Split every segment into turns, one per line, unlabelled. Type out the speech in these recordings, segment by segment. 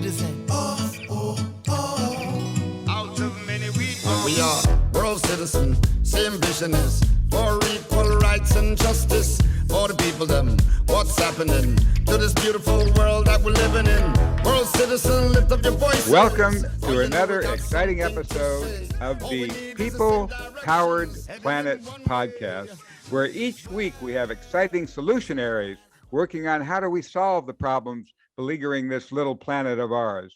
citizen.
Out of many
we are world citizens, same vision is for equal rights and justice for the people them. What's happening to this beautiful world that we're living in? World citizen, lift up your voice.
Welcome to another exciting episode of the People Powered Planet podcast, where each week we have exciting solutionaries working on how do we solve the problems beleaguering this little planet of ours.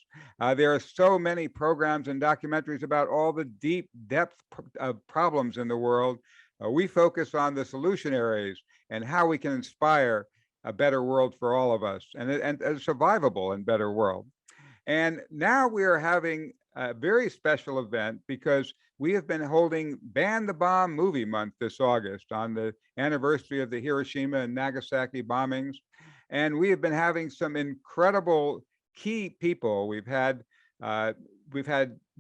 There are so many programs and documentaries about all the deep depth of problems in the world. We focus on the solutionaries and how we can inspire a better world for all of us and a survivable and better world. And now we are having a very special event because we have been holding Ban the Bomb Movie Month this August on the anniversary of the Hiroshima and Nagasaki bombings. And we have been having some incredible key people. We've had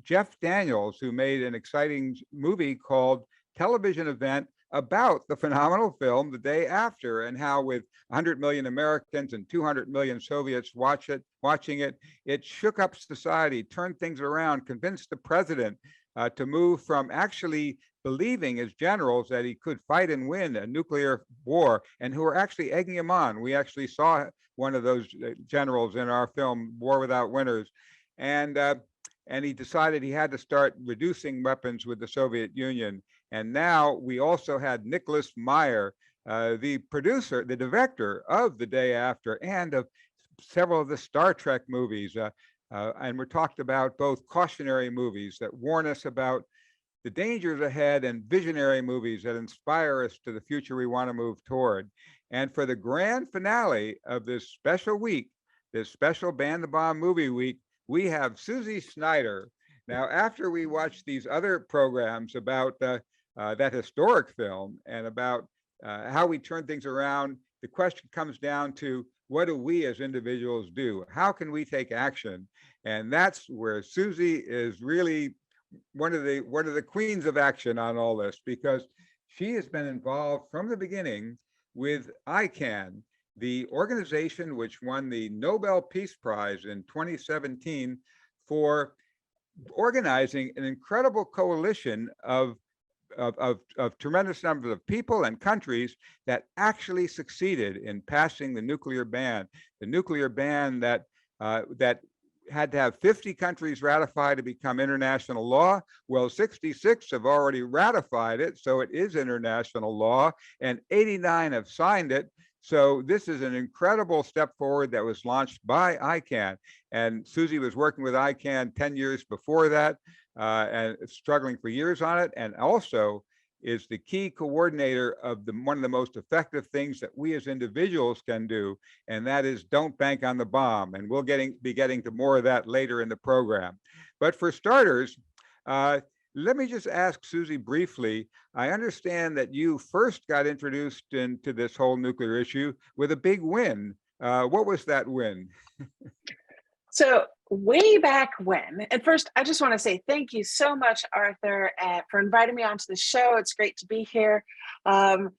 Jeff Daniels, who made an exciting movie called Television Event about the phenomenal film The Day After, and how with 100 million Americans and 200 million Soviets watching it, it shook up society, turned things around, convinced the president to move from actually believing as generals that he could fight and win a nuclear war, and who were actually egging him on. We actually saw one of those generals in our film, War Without Winners. And he decided he had to start reducing weapons with the Soviet Union. And now we also had Nicholas Meyer, the producer, the director of The Day After and of several of the Star Trek movies. And we're talked about both cautionary movies that warn us about the dangers ahead and visionary movies that inspire us to the future we want to move toward. And for the grand finale of this special week, this special Ban the Bomb Movie Week, we have Susie Snyder. Now, after we watch these other programs about that historic film and about how we turn things around, the question comes down to, what do we as individuals do? How can we take action? And that's where Susie is really one of the queens of action on all this, because she has been involved from the beginning with ICAN, the organization which won the Nobel Peace Prize in 2017 for organizing an incredible coalition of tremendous numbers of people and countries that actually succeeded in passing the nuclear ban that had to have 50 countries ratify to become international law. Well, 66 have already ratified it, so it is international law, and 89 have signed it. So this is an incredible step forward that was launched by ICAN. And Susie was working with ICAN 10 years before that, and struggling for years on it, and also is the key coordinator of one of the most effective things that we as individuals can do, and that is don't bank on the bomb. And we'll be getting to more of that later in the program. But for starters, let me just ask Susie briefly. I understand that you first got introduced into this whole nuclear issue with a big win. What was that win?
So way back when, and first, I just want to say thank you so much, Arthur, for inviting me onto the show. It's great to be here. And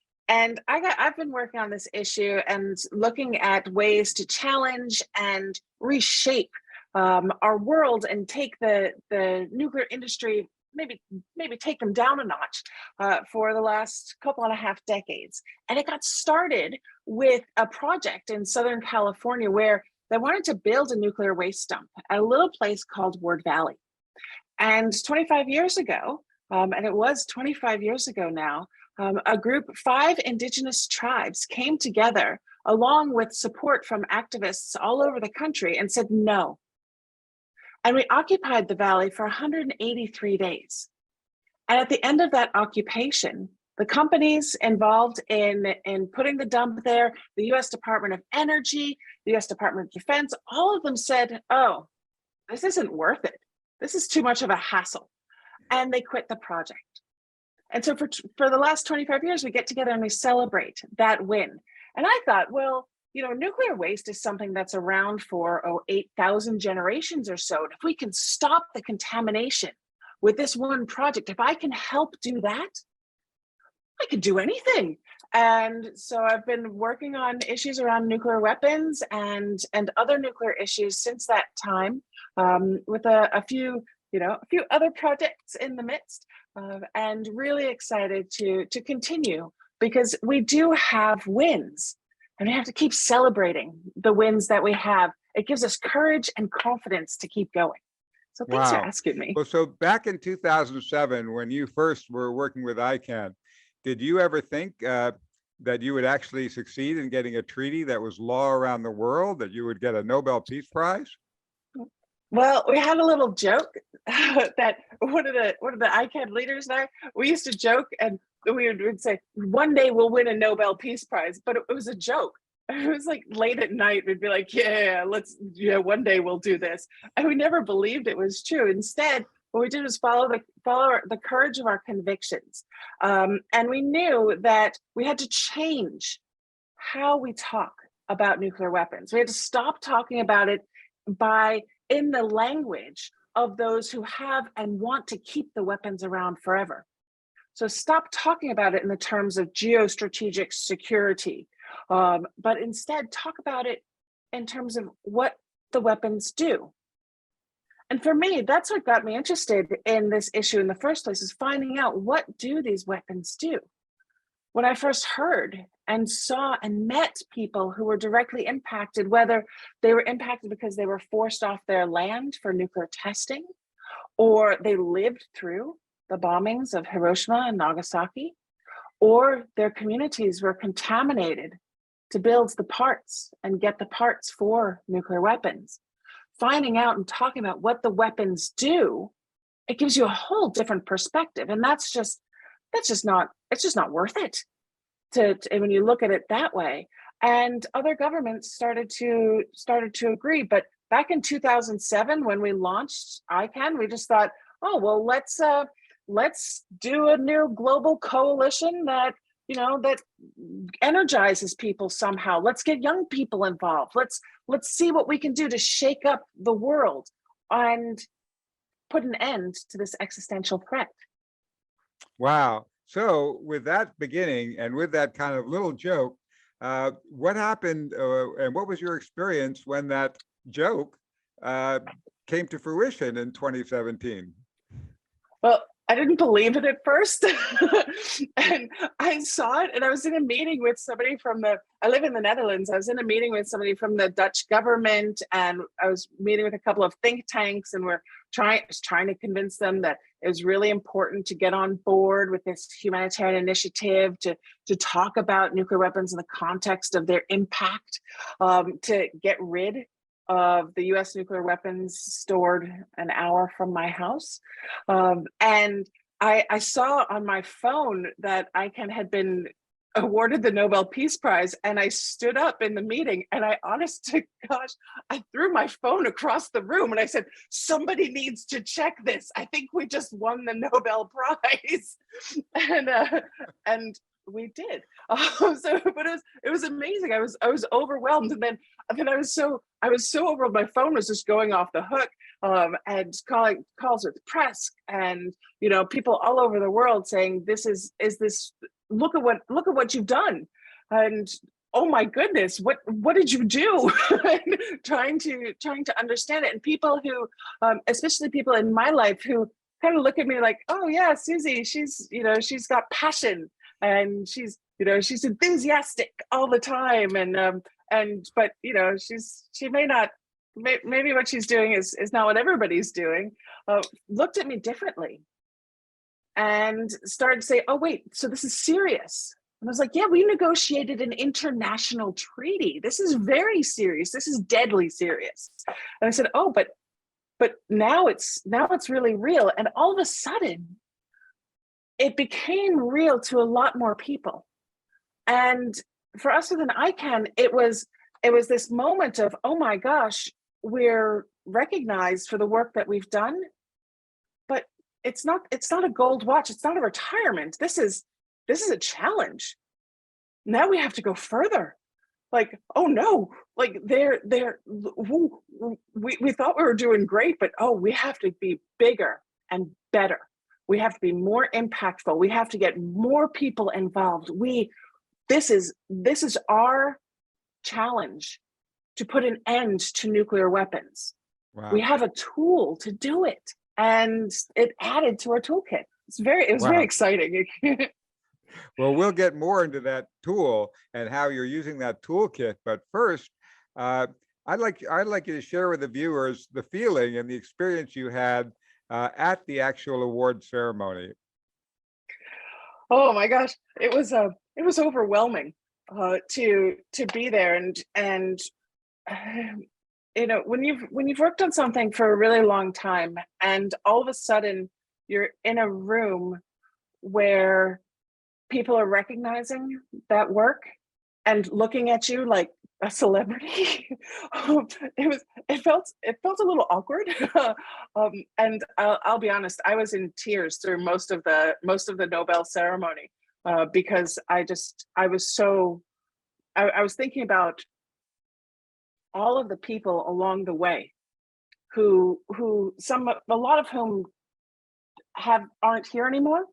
I've been working on this issue and looking at ways to challenge and reshape our world and take the nuclear industry, maybe take them down a notch for the last couple and a half decades. And it got started with a project in Southern California where they wanted to build a nuclear waste dump at a little place called Ward Valley. And 25 years ago, and it was 25 years ago now, a group, 5 indigenous tribes came together along with support from activists all over the country and said no. And we occupied the valley for 183 days. And at the end of that occupation, the companies involved in putting the dump there, the US Department of Energy, the US Department of Defense, all of them said, oh, this isn't worth it. This is too much of a hassle. And they quit the project. And so for the last 25 years, we get together and we celebrate that win. And I thought, well, nuclear waste is something that's around for 8,000 generations or so. And if we can stop the contamination with this one project, if I can help do that, I could do anything. And so I've been working on issues around nuclear weapons and other nuclear issues since that time, with a few other projects in the midst, and really excited to continue, because we do have wins and we have to keep celebrating the wins that we have. It gives us courage and confidence to keep going. So thanks for
Wow.
asking me.
Well, so back in 2007, when you first were working with ICAN, did you ever think that you would actually succeed in getting a treaty that was law around the world, that you would get a Nobel Peace Prize?
Well, we had a little joke that one of the ICAN leaders and I, we used to joke, and we would say, one day we'll win a Nobel Peace Prize, but it was a joke. It was like late at night, we'd be like, one day we'll do this. And we never believed it was true. Instead, what we did was follow the courage of our convictions. And we knew that we had to change how we talk about nuclear weapons. We had to stop talking about it in the language of those who have and want to keep the weapons around forever. So stop talking about it in the terms of geostrategic security, but instead talk about it in terms of what the weapons do. And for me, that's what got me interested in this issue in the first place, is finding out, what do these weapons do? When I first heard and saw and met people who were directly impacted, whether they were impacted because they were forced off their land for nuclear testing, or they lived through the bombings of Hiroshima and Nagasaki, or their communities were contaminated to build the parts and get the parts for nuclear weapons. Finding out and talking about what the weapons do, it gives you a whole different perspective. And it's just not worth it to when you look at it that way. And other governments started to agree. But back in 2007, when we launched ICAN, we just thought, oh, well, let's do a new global coalition that energizes people somehow. Let's get young people involved. Let's see what we can do to shake up the world and put an end to this existential threat.
Wow. So with that beginning and with that kind of little joke, what happened and what was your experience when that joke came to fruition in 2017?
Well, I didn't believe it at first. And I saw it, and I was in a meeting with somebody I live in the Netherlands. I was in a meeting with somebody from the Dutch government, and I was meeting with a couple of think tanks, and we're trying to convince them that it was really important to get on board with this humanitarian initiative to talk about nuclear weapons in the context of their impact, to get rid of the US nuclear weapons stored an hour from my house. And I saw on my phone that ICAN had been awarded the Nobel Peace Prize, and I stood up in the meeting, and I threw my phone across the room, and I said, somebody needs to check this. I think we just won the Nobel Prize. And we did. But it was amazing. I was overwhelmed, and then I was so overwhelmed. My phone was just going off the hook, and calls with the press, and people all over the world saying, "This is this. Look at what you've done," and oh my goodness, what did you do? trying to understand it, and people who, especially people in my life, who kind of look at me like, "Oh yeah, Susie, she's got passion." And she's enthusiastic all the time, but she may not, maybe what she's doing is not what everybody's doing. Looked at me differently and started to say, oh wait, so this is serious. And I was like, yeah, we negotiated an international treaty. This is very serious. This is deadly serious. And I said, oh, but now it's really real. And all of a sudden, it became real to a lot more people. And for us within ICAN, it was this moment of, oh my gosh, we're recognized for the work that we've done, but it's not a gold watch. It's not a retirement. This is a challenge. Now we have to go further. Like, oh no, like we thought we were doing great, but oh, we have to be bigger and better. We have to be more impactful. We have to get more people involved. We this is our challenge to put an end to nuclear weapons.
Wow.
We have a tool to do it, and it added to our toolkit. It was very exciting.
Well, we'll get more into that tool and how you're using that toolkit. But first, I'd like you to share with the viewers the feeling and the experience you had at the actual award ceremony.
Oh my gosh, it was overwhelming to be there, and you know, when you've worked on something for a really long time, and all of a sudden you're in a room where people are recognizing that work and looking at you like a celebrity. It felt a little awkward. And I'll be honest, I was in tears through most of the Nobel ceremony because I was thinking about all of the people along the way who a lot of whom aren't here anymore,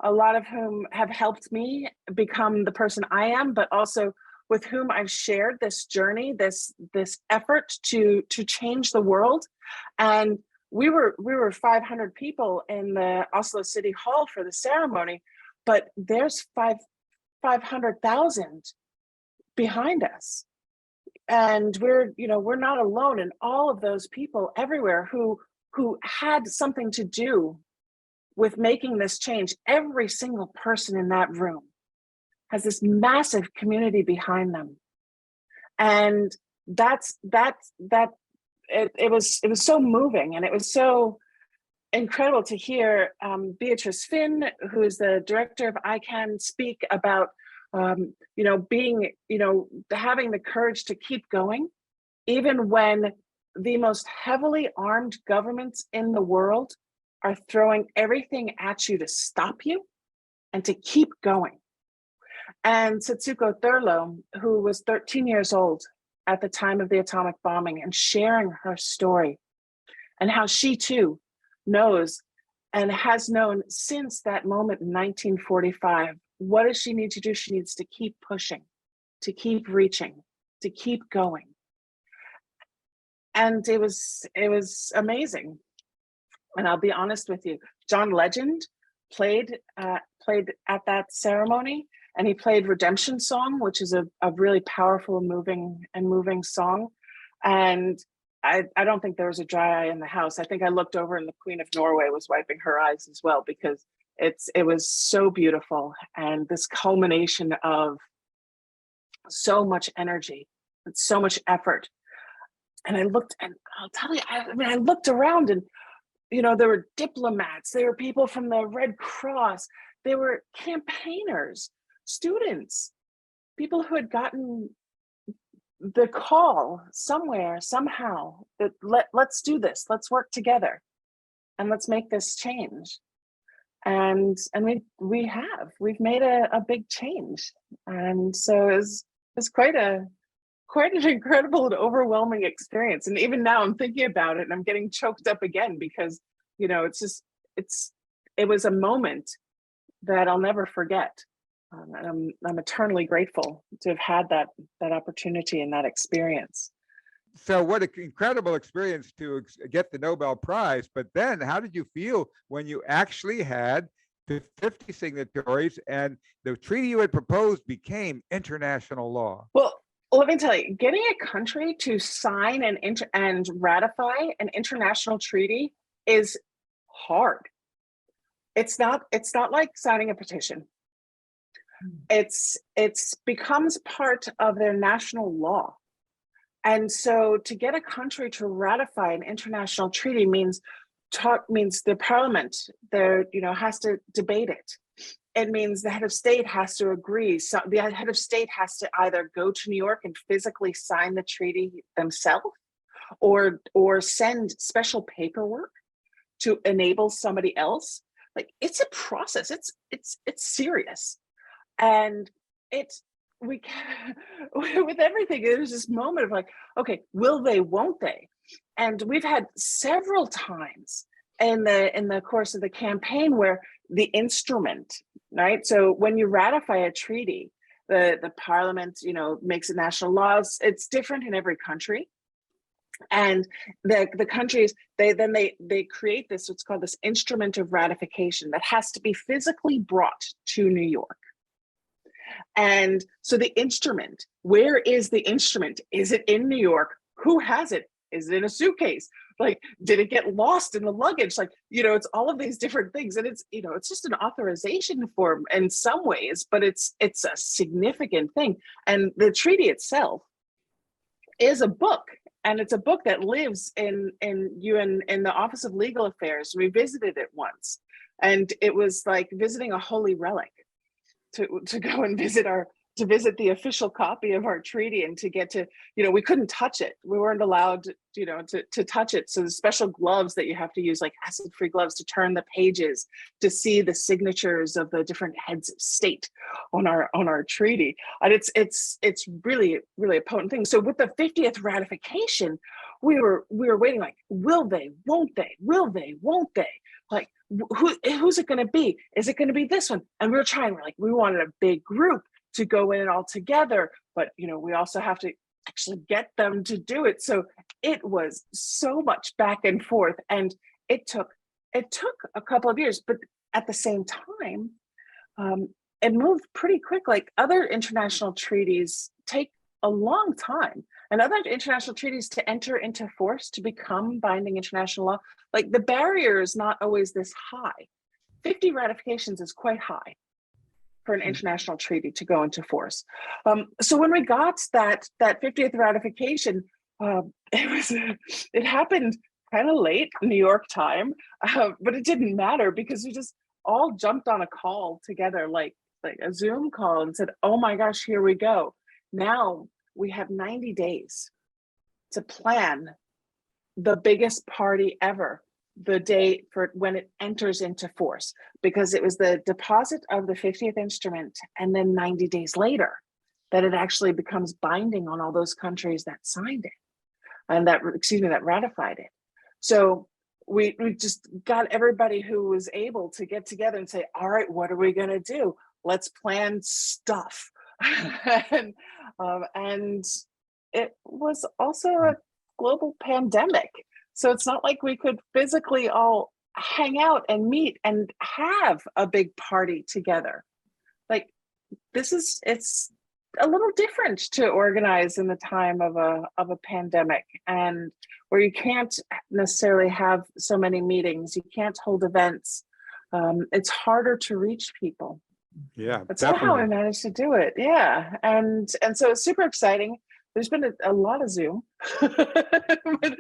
a lot of whom have helped me become the person I am, but also with whom I've shared this journey, this effort to change the world. And we were 500 people in the Oslo City Hall for the ceremony, but there's 500,000 behind us. And we're not alone in all of those people everywhere who had something to do with making this change. Every single person in that room has this massive community behind them. And it was so moving, and it was so incredible to hear Beatrice Finn, who is the director of ICAN, speak about having the courage to keep going, even when the most heavily armed governments in the world are throwing everything at you to stop you and to keep going. And Setsuko Thurlow, who was 13 years old at the time of the atomic bombing, and sharing her story and how she too knows and has known since that moment in 1945. What does she need to do? She needs to keep pushing, to keep reaching, to keep going. And it was amazing. And I'll be honest with you, John Legend played at that ceremony, and he played Redemption Song, which is a really powerful, moving song. And I don't think there was a dry eye in the house. I think I looked over and the Queen of Norway was wiping her eyes as well, because it was so beautiful, and this culmination of so much energy and so much effort. And I looked, and I'll tell you, I looked around, and there were diplomats, there were people from the Red Cross, there were campaigners, students, people who had gotten the call somewhere, somehow, that let's do this, let's work together, and let's make this change. And we've made a big change. And so it's quite an incredible and overwhelming experience. And even now I'm thinking about it and I'm getting choked up again, because it was a moment that I'll never forget. And I'm eternally grateful to have had that opportunity and that experience.
So what an incredible experience to get the Nobel Prize. But then how did you feel when you actually had the 50 signatories and the treaty you had proposed became international law?
Well, let me tell you, getting a country to sign and ratify an international treaty is hard. It's not like signing a petition. It's becomes part of their national law. And so to get a country to ratify an international treaty means the parliament has to debate it. It means the head of state has to agree. So the head of state has to either go to New York and physically sign the treaty themselves, or send special paperwork to enable somebody else. Like, it's a process. It's serious. And with everything, there's this moment of like, okay, will they, won't they? And we've had several times in the course of the campaign where the instrument, right? So when you ratify a treaty, The parliament, makes it national laws. It's different in every country. And the countries, they create this, what's called this instrument of ratification that has to be physically brought to New York. And so the instrument, where is the instrument? Is it in New York? Who has it? Is it in a suitcase? Like, did it get lost in the luggage? Like, it's all of these different things. And it's, it's just an authorization form in some ways, but it's a significant thing. And the treaty itself is a book. And it's a book that lives in the Office of Legal Affairs. We visited it once, and it was like visiting a holy relic to go and visit the official copy of our treaty, and to get to, we couldn't touch it. We weren't allowed, to touch it. So the special gloves that you have to use, like acid-free gloves, to turn the pages to see the signatures of the different heads of state on our treaty. And it's really, really a potent thing. So with the 50th ratification, we were waiting, like, will they, won't they, will they, won't they? Like, who's it going to be? Is it going to be this one? And we wanted a big group to go in all together, but we also have to actually get them to do it. So it was so much back and forth, and it took a couple of years, but at the same time, it moved pretty quick. Like, other international treaties take a long time, and other international treaties to enter into force, to become binding international law, like, the barrier is not always this high. 50 ratifications is quite high for an international treaty to go into force. So when we got that 50th ratification, it happened kind of late New York time, but it didn't matter, because we just all jumped on a call together, like a Zoom call, and said, oh my gosh, here we go. Now we have 90 days to plan the biggest party ever, the day for when it enters into force, because it was the deposit of the 50th instrument, and then 90 days later that it actually becomes binding on all those countries that signed it, and that ratified it. So we just got everybody who was able to get together and say, all right, what are we going to do? Let's plan stuff. And it was also a global pandemic. So it's not like we could physically all hang out and meet and have a big party together. Like, it's a little different to organize in the time of a pandemic, and where you can't necessarily have so many meetings, you can't hold events. It's harder to reach people.
Yeah,
That's how I managed to do it. Yeah, and so it's super exciting. There's been a lot of Zoom.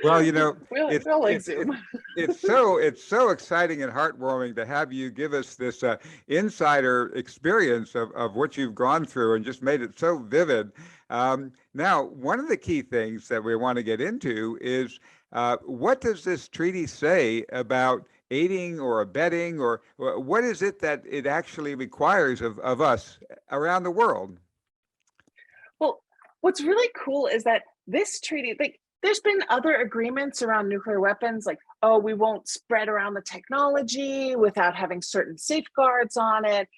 Well,
we all like Zoom.
It's so exciting and heartwarming to have you give us this insider experience of what you've gone through, and just made it so vivid. Now, one of the key things that we want to get into is, what does this treaty say about aiding or abetting, or what is it that it actually requires of us around the world?
Well, what's really cool is that this treaty, like, there's been other agreements around nuclear weapons, like, oh, we won't spread around the technology without having certain safeguards on it,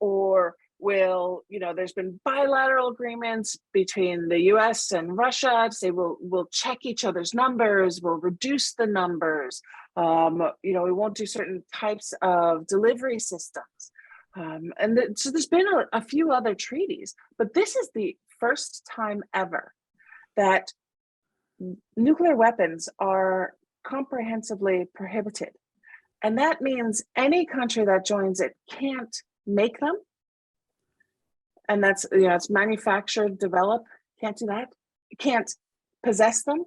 or there's been bilateral agreements between the US and Russia to say we'll check each other's numbers, we'll reduce the numbers, we won't do certain types of delivery systems. So there's been a few other treaties, but this is the first time ever that nuclear weapons are comprehensively prohibited. And that means any country that joins it can't make them. And that's, it's manufactured, develop, can't do that. It can't possess them,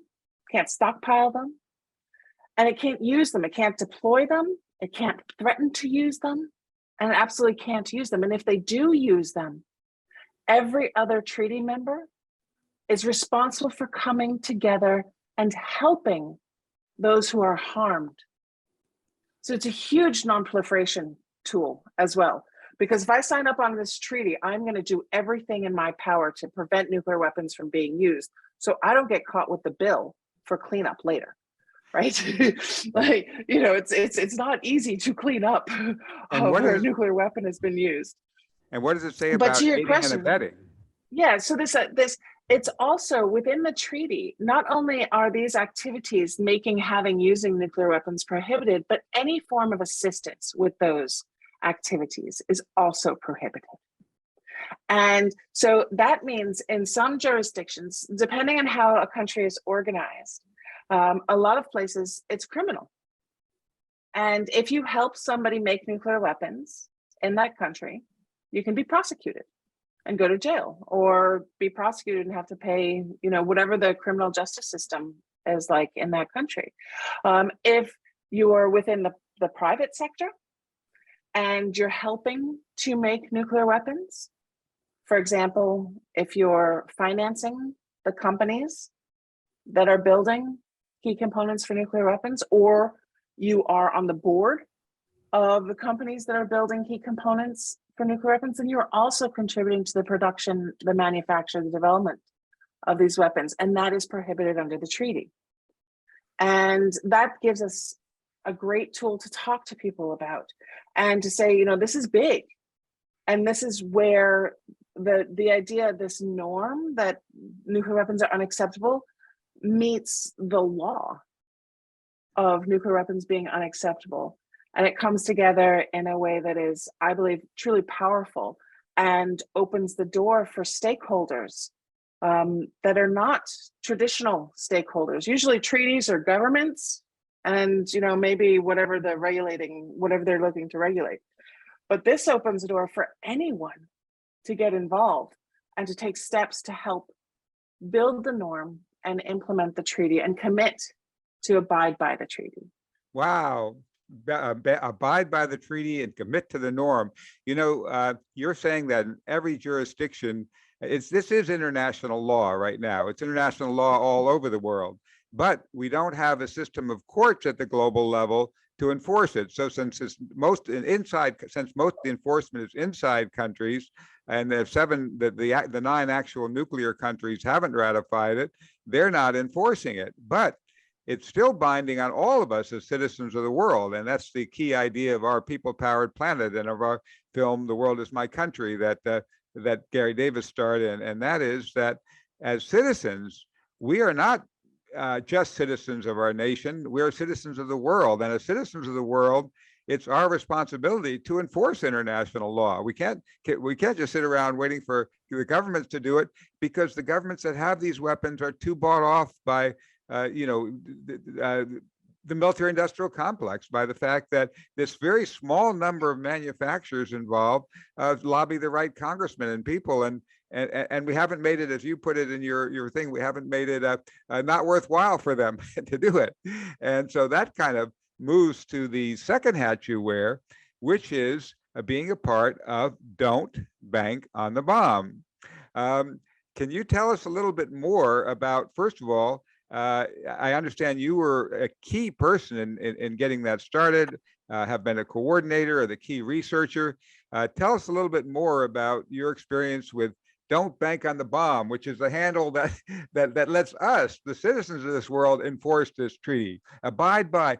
can't stockpile them, and it can't use them. It can't deploy them. It can't threaten to use them, and it absolutely can't use them. And if they do use them, every other treaty member is responsible for coming together and helping those who are harmed. So it's a huge non-proliferation tool as well. Because if I sign up on this treaty, I'm going to do everything in my power to prevent nuclear weapons from being used, so I don't get caught with the bill for cleanup later, right? Like, it's not easy to clean up where a nuclear weapon has been used.
And what does it say
But
about
to your
aiding and
question,
abetting?
yeah, so this it's also within the treaty. Not only are these activities using nuclear weapons prohibited, but any form of assistance with those activities is also prohibited. And so that means in some jurisdictions, depending on how a country is organized, a lot of places it's criminal. And if you help somebody make nuclear weapons in that country, you can be prosecuted and go to jail, or be prosecuted and have to pay, whatever the criminal justice system is like in that country. If you are within the private sector and you're helping to make nuclear weapons, for example, if you're financing the companies that are building key components for nuclear weapons, or you are on the board of the companies that are building key components for nuclear weapons, and you're also contributing to the production, the manufacture, the development of these weapons, and that is prohibited under the treaty. And that gives us a great tool to talk to people about and to say, this is big. And this is where the idea, this norm that nuclear weapons are unacceptable, meets the law of nuclear weapons being unacceptable. And it comes together in a way that is, I believe, truly powerful and opens the door for stakeholders that are not traditional stakeholders, usually treaties or governments, and maybe whatever they're looking to regulate. But this opens the door for anyone to get involved and to take steps to help build the norm and implement the treaty and commit to abide by the treaty.
Wow. Abide by the treaty and commit to the norm. You're saying that in every jurisdiction, this is international law right now. It's international law all over the world, but we don't have a system of courts at the global level to enforce it. So since most of the enforcement is inside countries, and the 9 actual nuclear countries haven't ratified it, they're not enforcing it. But it's still binding on all of us as citizens of the world. And that's the key idea of our people-powered planet and of our film, The World Is My Country, that Gary Davis starred in. And that is that as citizens, we are not just citizens of our nation, we are citizens of the world. And as citizens of the world, it's our responsibility to enforce international law. We can't just sit around waiting for the governments to do it, because the governments that have these weapons are too bought off by the military industrial complex, by the fact that this very small number of manufacturers involved lobby the right congressmen and people, and we haven't made it, as you put it in your thing, we haven't made it not worthwhile for them to do it. And so that kind of moves to the second hat you wear, which is being a part of Don't Bank on the Bomb. Can you tell us a little bit more about, first of all, I understand you were a key person in getting that started, have been a coordinator or the key researcher. Tell us a little bit more about your experience with Don't Bank on the Bomb, which is the handle that lets us, the citizens of this world, enforce this treaty. Abide by.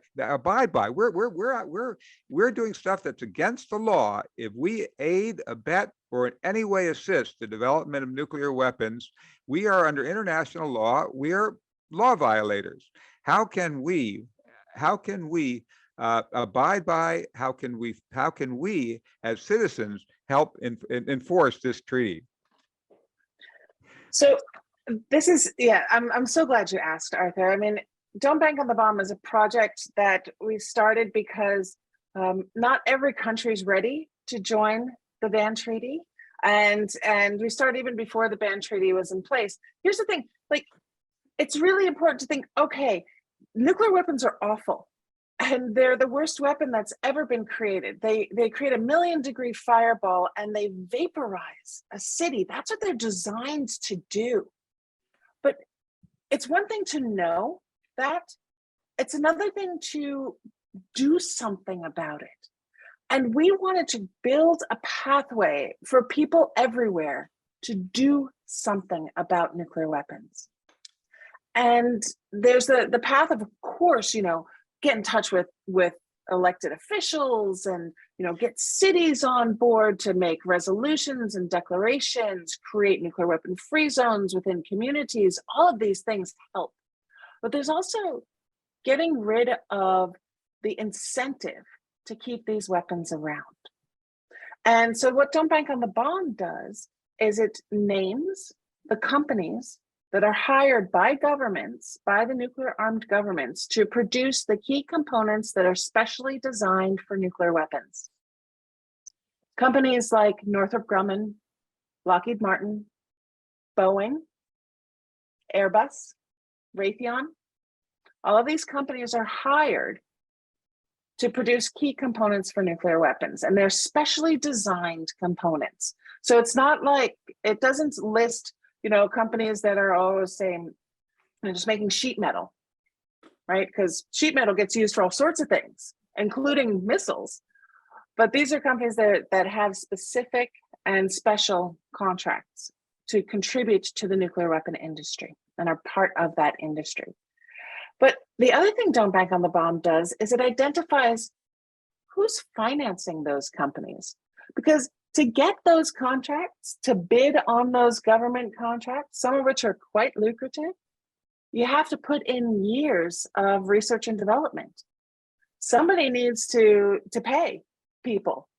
We're doing stuff that's against the law. If we aid, abet, or in any way assist the development of nuclear weapons, we are under international law. We are law violators. How can we abide by? How can we as citizens help enforce this treaty?
So this is, I'm so glad you asked, Arthur. I mean, Don't Bank on the Bomb is a project that we started because not every country is ready to join the ban treaty. And we started even before the ban treaty was in place. Here's the thing, it's really important to think, okay, nuclear weapons are awful. And they're the worst weapon that's ever been created. They create a 1,000,000-degree fireball and they vaporize a city. That's what they're designed to do. But it's one thing to know that. It's another thing to do something about it. And we wanted to build a pathway for people everywhere to do something about nuclear weapons. And there's the path of course, get in touch with elected officials and get cities on board to make resolutions and declarations, create nuclear weapon free zones within communities. All of these things help. But there's also getting rid of the incentive to keep these weapons around. And so what Don't Bank on the Bomb does is it names the companies that are hired by governments, by the nuclear armed governments, to produce the key components that are specially designed for nuclear weapons. Companies like Northrop Grumman, Lockheed Martin, Boeing, Airbus, Raytheon, all of these companies are hired to produce key components for nuclear weapons, and they're specially designed components. So it's not like, it doesn't list companies that are always saying, just making sheet metal, right? Because sheet metal gets used for all sorts of things, including missiles. But these are companies that have specific and special contracts to contribute to the nuclear weapon industry and are part of that industry. But the other thing Don't Bank on the Bomb does is it identifies who's financing those companies. Because to get those contracts, to bid on those government contracts, some of which are quite lucrative, you have to put in years of research and development. Somebody needs to pay people.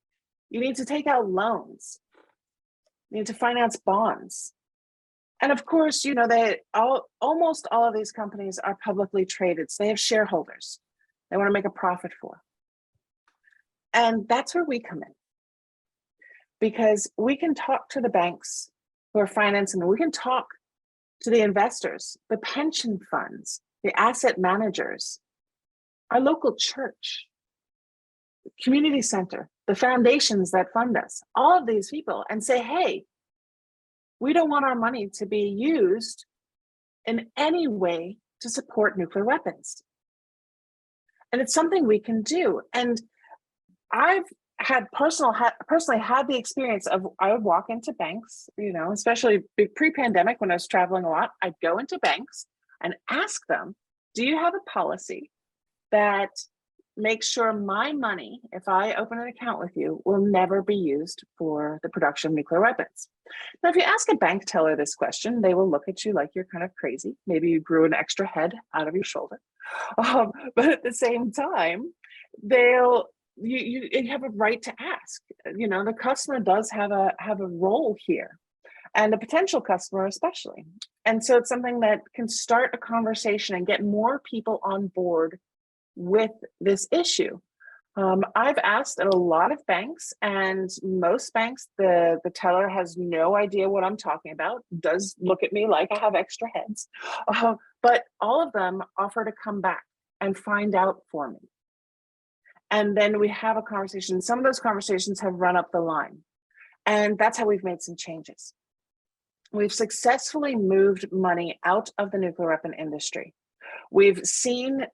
You need to take out loans. You need to finance bonds. And of course, almost all of these companies are publicly traded, so they have shareholders they want to make a profit for. And that's where we come in. Because we can talk to the banks who are financing them. We can talk to the investors, the pension funds, the asset managers, our local church, the community center, the foundations that fund us, all of these people, and say, hey, we don't want our money to be used in any way to support nuclear weapons. And it's something we can do. And I've personally had the experience of, I would walk into banks, especially pre-pandemic when I was traveling a lot, I'd go into banks and ask them, do you have a policy that makes sure my money, if I open an account with you, will never be used for the production of nuclear weapons? Now, if you ask a bank teller this question, they will look at you like you're kind of crazy. Maybe you grew an extra head out of your shoulder. But at the same time, you have a right to ask. The customer does have a role here, and the potential customer especially. And so it's something that can start a conversation and get more people on board with this issue. I've asked at a lot of banks, and most banks, the teller has no idea what I'm talking about, does look at me like I have extra heads, but all of them offer to come back and find out for me. And then we have a conversation. Some of those conversations have run up the line. And that's how we've made some changes. We've successfully moved money out of the nuclear weapon industry. We've seen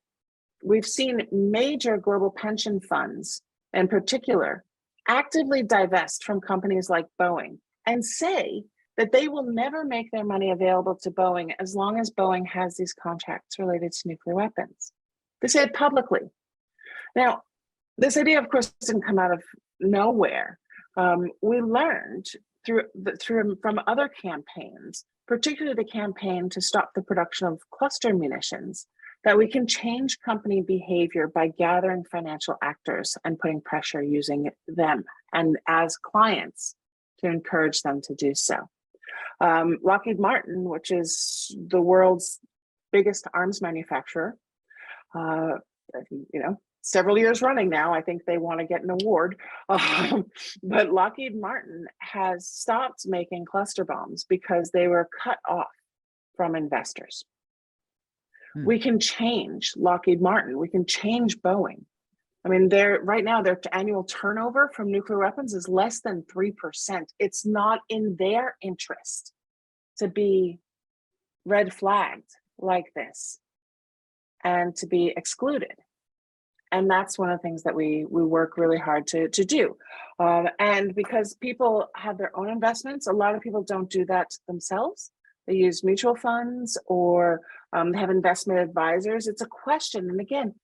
major global pension funds, in particular, actively divest from companies like Boeing and say that they will never make their money available to Boeing as long as Boeing has these contracts related to nuclear weapons. They say it publicly. Now, this idea, of course, didn't come out of nowhere. We learned from other campaigns, particularly the campaign to stop the production of cluster munitions, that we can change company behavior by gathering financial actors and putting pressure using them and as clients to encourage them to do so. Lockheed Martin, which is the world's biggest arms manufacturer, several years running now, I think they want to get an award. But Lockheed Martin has stopped making cluster bombs because they were cut off from investors. We can change Lockheed Martin. We can change Boeing. I mean, right now, their annual turnover from nuclear weapons is less than 3%. It's not in their interest to be red flagged like this and to be excluded. And that's one of the things that we work really hard to do. And because people have their own investments, a lot of people don't do that themselves. They use mutual funds or have investment advisors. It's a question. And again,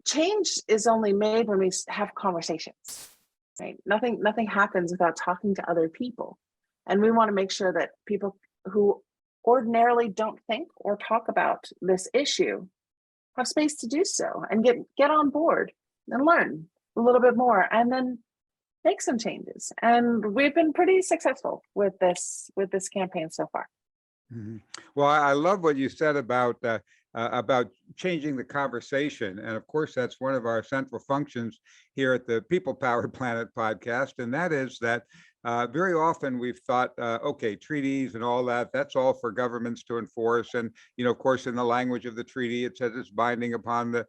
change is only made when we have conversations, right? Nothing happens without talking to other people. And we want to make sure that people who ordinarily don't think or talk about this issue have space to do so and get on board and learn a little bit more and then make some changes. And we've been pretty successful with this campaign so far.
Mhm. Well, I love what you said about changing the conversation. And of course, that's one of our central functions here at the People Powered Planet podcast. And that is that very often we've thought, okay, treaties and all that, that's all for governments to enforce. And, you know, of course, in the language of the treaty, it says it's binding upon the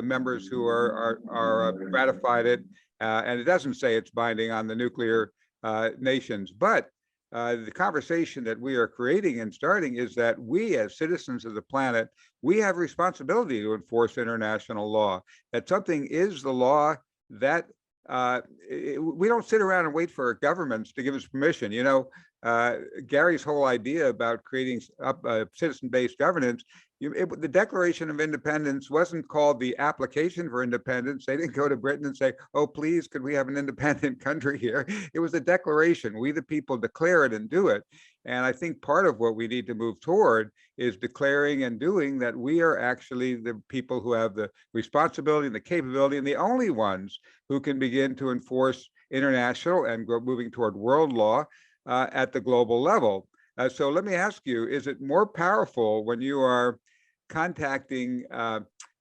members who are ratified it. And it doesn't say it's binding on the nuclear nations. But the conversation that we are creating and starting is that we, as citizens of the planet, we have responsibility to enforce international law. That something is the law, that we don't sit around and wait for governments to give us permission. You know, Gary's whole idea about creating citizen-based governance, the Declaration of Independence wasn't called the Application for Independence. They didn't go to Britain and say, oh, please, could we have an independent country here? It was a declaration. We, the people, declare it and do it. And I think part of what we need to move toward is declaring and doing that we are actually the people who have the responsibility and the capability and the only ones who can begin to enforce international and moving toward world law at the global level. So let me ask you, is it more powerful when you are contacting,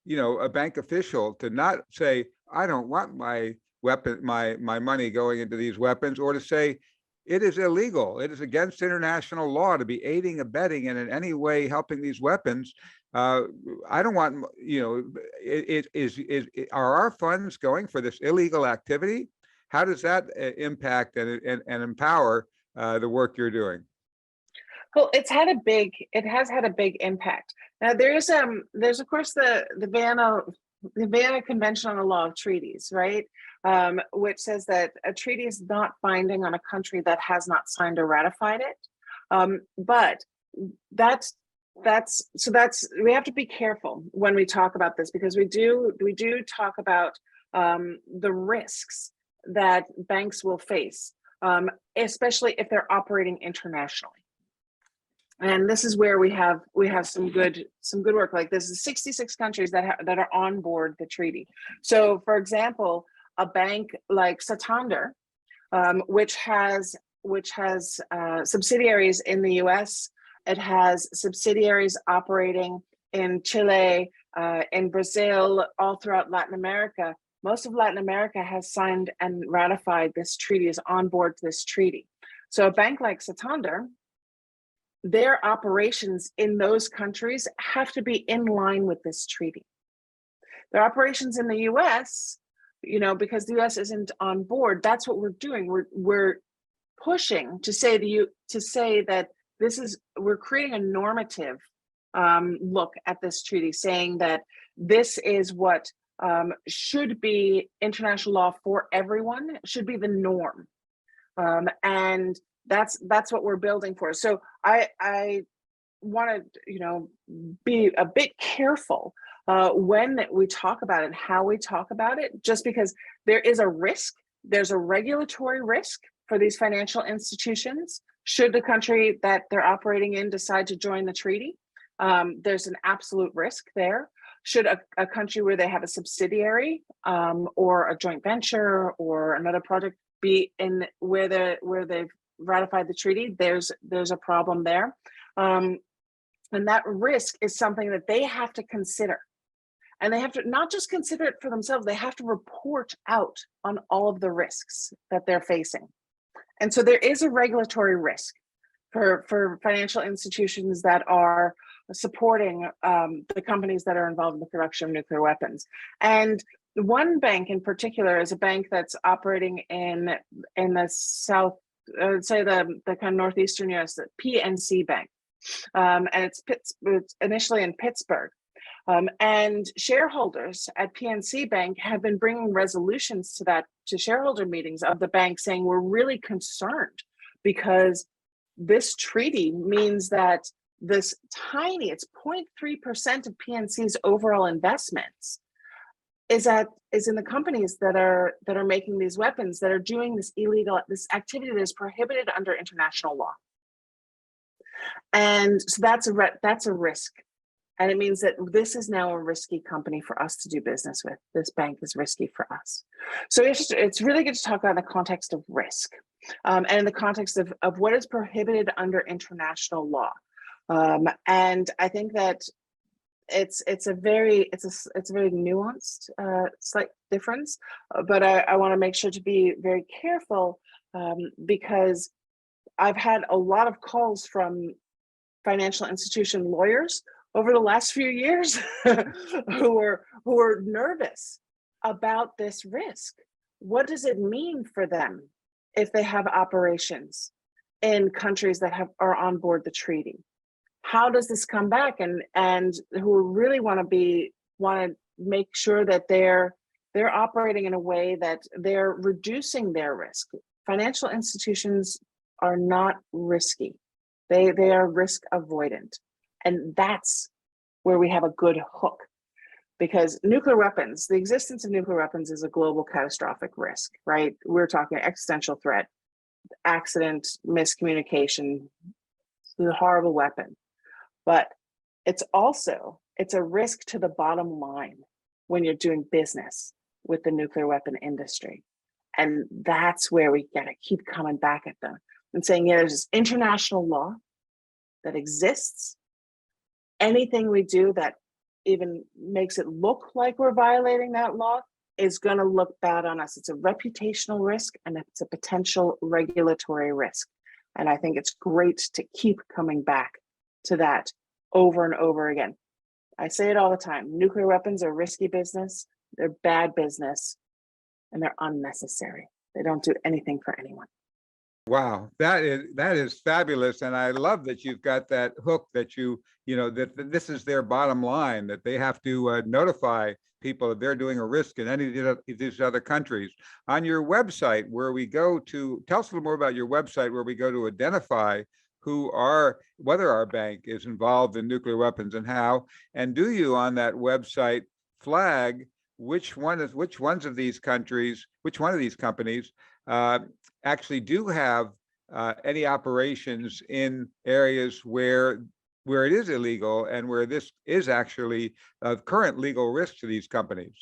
you know, a bank official to not say, I don't want my weapon, my money going into these weapons, or to say, it is illegal, it is against international law to be aiding, abetting, and in any way helping these weapons? I don't want, you know, are our funds going for this illegal activity? How does that impact and empower the work you're doing?
Well, it has had a big impact. Now there's of course the Vienna Convention on the Law of Treaties, right? Which says that a treaty is not binding on a country that has not signed or ratified it. But we have to be careful when we talk about this, because we do talk about the risks that banks will face, especially if they're operating internationally. And this is where we have some good work. Like, this is 66 countries that are on board the treaty. So, for example, a bank like Santander, which has subsidiaries in the U.S., it has subsidiaries operating in Chile, in Brazil, all throughout Latin America. Most of Latin America has signed and ratified this treaty, is on board this treaty. So a bank like Santander, their operations in those countries have to be in line with this treaty. Their operations in the US, you know, because the US isn't on board, that's what we're doing. We're pushing to say that we're creating a normative look at this treaty, saying that this is what should be international law for everyone, should be the norm. And that's what we're building for. So I want to, you know, be a bit careful when we talk about it and how we talk about it, just because there is a risk. There's a regulatory risk for these financial institutions should the country that they're operating in decide to join the treaty. There's an absolute risk there. Should a country where they have a subsidiary or a joint venture or another project be in where they've ratified the treaty, there's a problem there. And that risk is something that they have to consider. And they have to not just consider it for themselves, they have to report out on all of the risks that they're facing. And so there is a regulatory risk for financial institutions that are supporting the companies that are involved in the production of nuclear weapons. And one bank in particular is a bank that's operating in the South, say the kind of northeastern US, the PNC Bank. And it's initially in Pittsburgh. And shareholders at PNC Bank have been bringing resolutions to shareholder meetings of the bank, saying we're really concerned because this treaty means that this tiny, it's 0.3% of PNC's overall investments is in the companies that are making these weapons, that are doing this activity that is prohibited under international law. And so that's a risk. And it means that this is now a risky company for us to do business with. This bank is risky for us. So it's really good to talk about the context of risk, and in the context of what is prohibited under international law. And I think that it's a very nuanced slight difference, but I want to make sure to be very careful, because I've had a lot of calls from financial institution lawyers over the last few years who are nervous about this risk. What does it mean for them if they have operations in countries that are on board the treaty? How does this come back? And who really want to make sure that they're operating in a way that they're reducing their risk. Financial institutions are not risky. They are risk avoidant. And that's where we have a good hook, because nuclear weapons, the existence of nuclear weapons is a global catastrophic risk, right? We're talking existential threat, accident, miscommunication, it's a horrible weapon. But it's a risk to the bottom line when you're doing business with the nuclear weapon industry. And that's where we gotta keep coming back at them and saying, yeah, there's this international law that exists. Anything we do that even makes it look like we're violating that law is going to look bad on us. It's a reputational risk and it's a potential regulatory risk. And I think it's great to keep coming back to that over and over again. I say it all the time. Nuclear weapons are risky business. They're bad business and they're unnecessary. They don't do anything for anyone.
Wow, that is fabulous, and I love that you've got that hook that that this is their bottom line, that they have to notify people if they're doing a risk in any of these other countries. On your website, where we go to, tell us a little more about your website, where we go to identify whether our bank is involved in nuclear weapons and how, and do you on that website flag which one of these companies actually do have any operations in areas where it is illegal and where this is actually a current legal risk to these companies?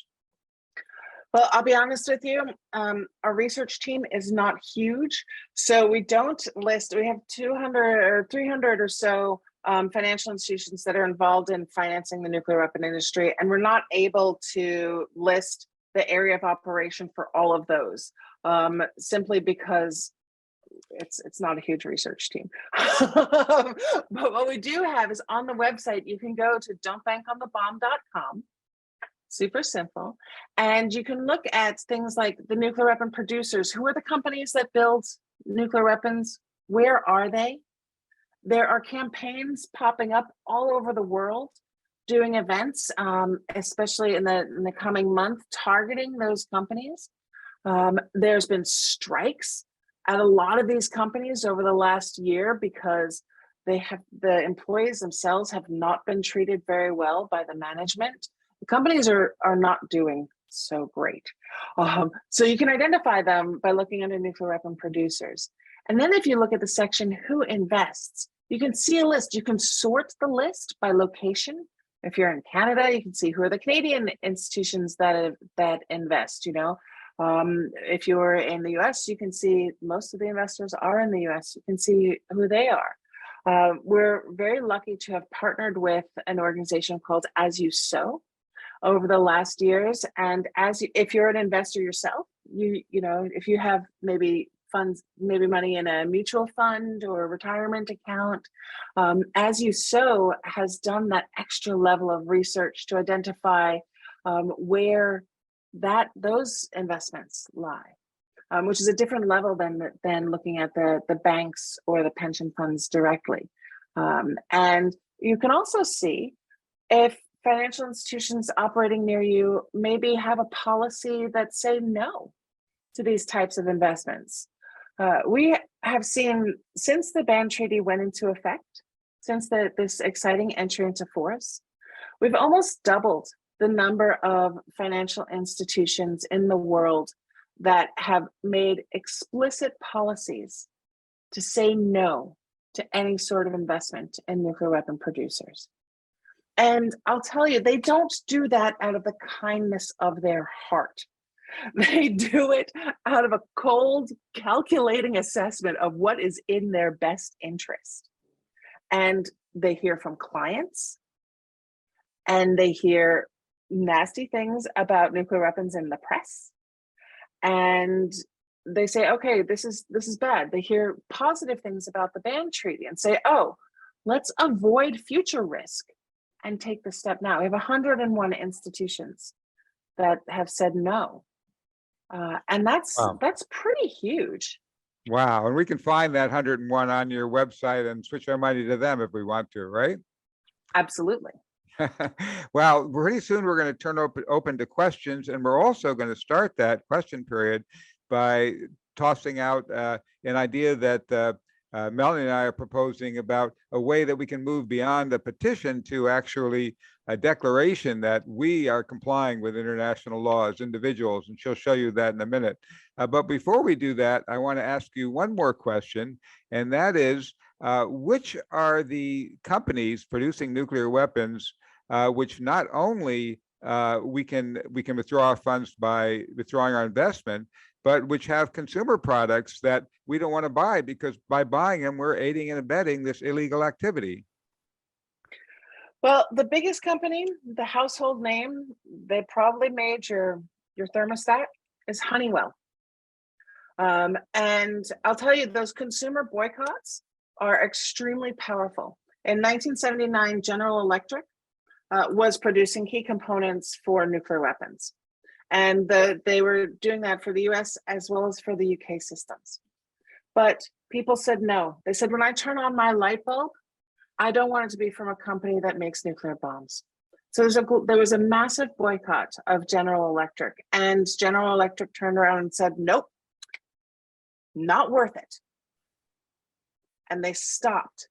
Well, I'll be honest with you, our research team is not huge. So we don't list, we have 200 or 300 or so financial institutions that are involved in financing the nuclear weapon industry. And we're not able to list the area of operation for all of those, simply because it's not a huge research team. But what we do have is on the website, you can go to don'tbankonthebomb.com. Super simple. And you can look at things like the nuclear weapon producers. Who are the companies that build nuclear weapons? Where are they? There are campaigns popping up all over the world doing events, especially in the coming month, targeting those companies. There's been strikes at a lot of these companies over the last year because the employees themselves have not been treated very well by the management. The companies are not doing so great. So you can identify them by looking under nuclear weapon producers. And then if you look at the section who invests, you can see a list. You can sort the list by location. If you're in Canada, you can see who are the Canadian institutions that invest, if you're in the US, you can see most of the investors are in the US. You can see who they are. We're very lucky to have partnered with an organization called As You Sow over the last years. And if you're an investor yourself, if you have maybe funds, maybe money in a mutual fund or a retirement account, As You Sow has done that extra level of research to identify where those investments lie, which is a different level than looking at the banks or the pension funds directly. And you can also see if financial institutions operating near you maybe have a policy that say no to these types of investments. We have seen, since the ban treaty went into effect, since this exciting entry into force, we've almost doubled the number of financial institutions in the world that have made explicit policies to say no to any sort of investment in nuclear weapon producers. And I'll tell you, they don't do that out of the kindness of their heart. They do it out of a cold, calculating assessment of what is in their best interest. And they hear from clients, and they hear nasty things about nuclear weapons in the press. And they say, okay, this is bad. They hear positive things about the ban treaty and say, oh, let's avoid future risk and take the step now. We have 101 institutions that have said no. And that's pretty huge.
Wow. And we can find that 101 on your website and switch our money to them if we want to, right?
Absolutely.
Well, pretty soon we're going to turn open to questions, and we're also going to start that question period by tossing out an idea that Melanie and I are proposing about a way that we can move beyond the petition to actually a declaration that we are complying with international law as individuals, and she'll show you that in a minute. But before we do that, I want to ask you one more question, and that is, which are the companies producing nuclear weapons which not only we can withdraw our funds by withdrawing our investment, but which have consumer products that we don't want to buy, because by buying them, we're aiding and abetting this illegal activity?
Well, the biggest company, the household name, they probably made your thermostat, is Honeywell. And I'll tell you, those consumer boycotts are extremely powerful. In 1979, General Electric was producing key components for nuclear weapons. And they were doing that for the US as well as for the UK systems. But people said no. They said, when I turn on my light bulb, I don't want it to be from a company that makes nuclear bombs. So there was a massive boycott of General Electric, and General Electric turned around and said, nope, not worth it. And they stopped.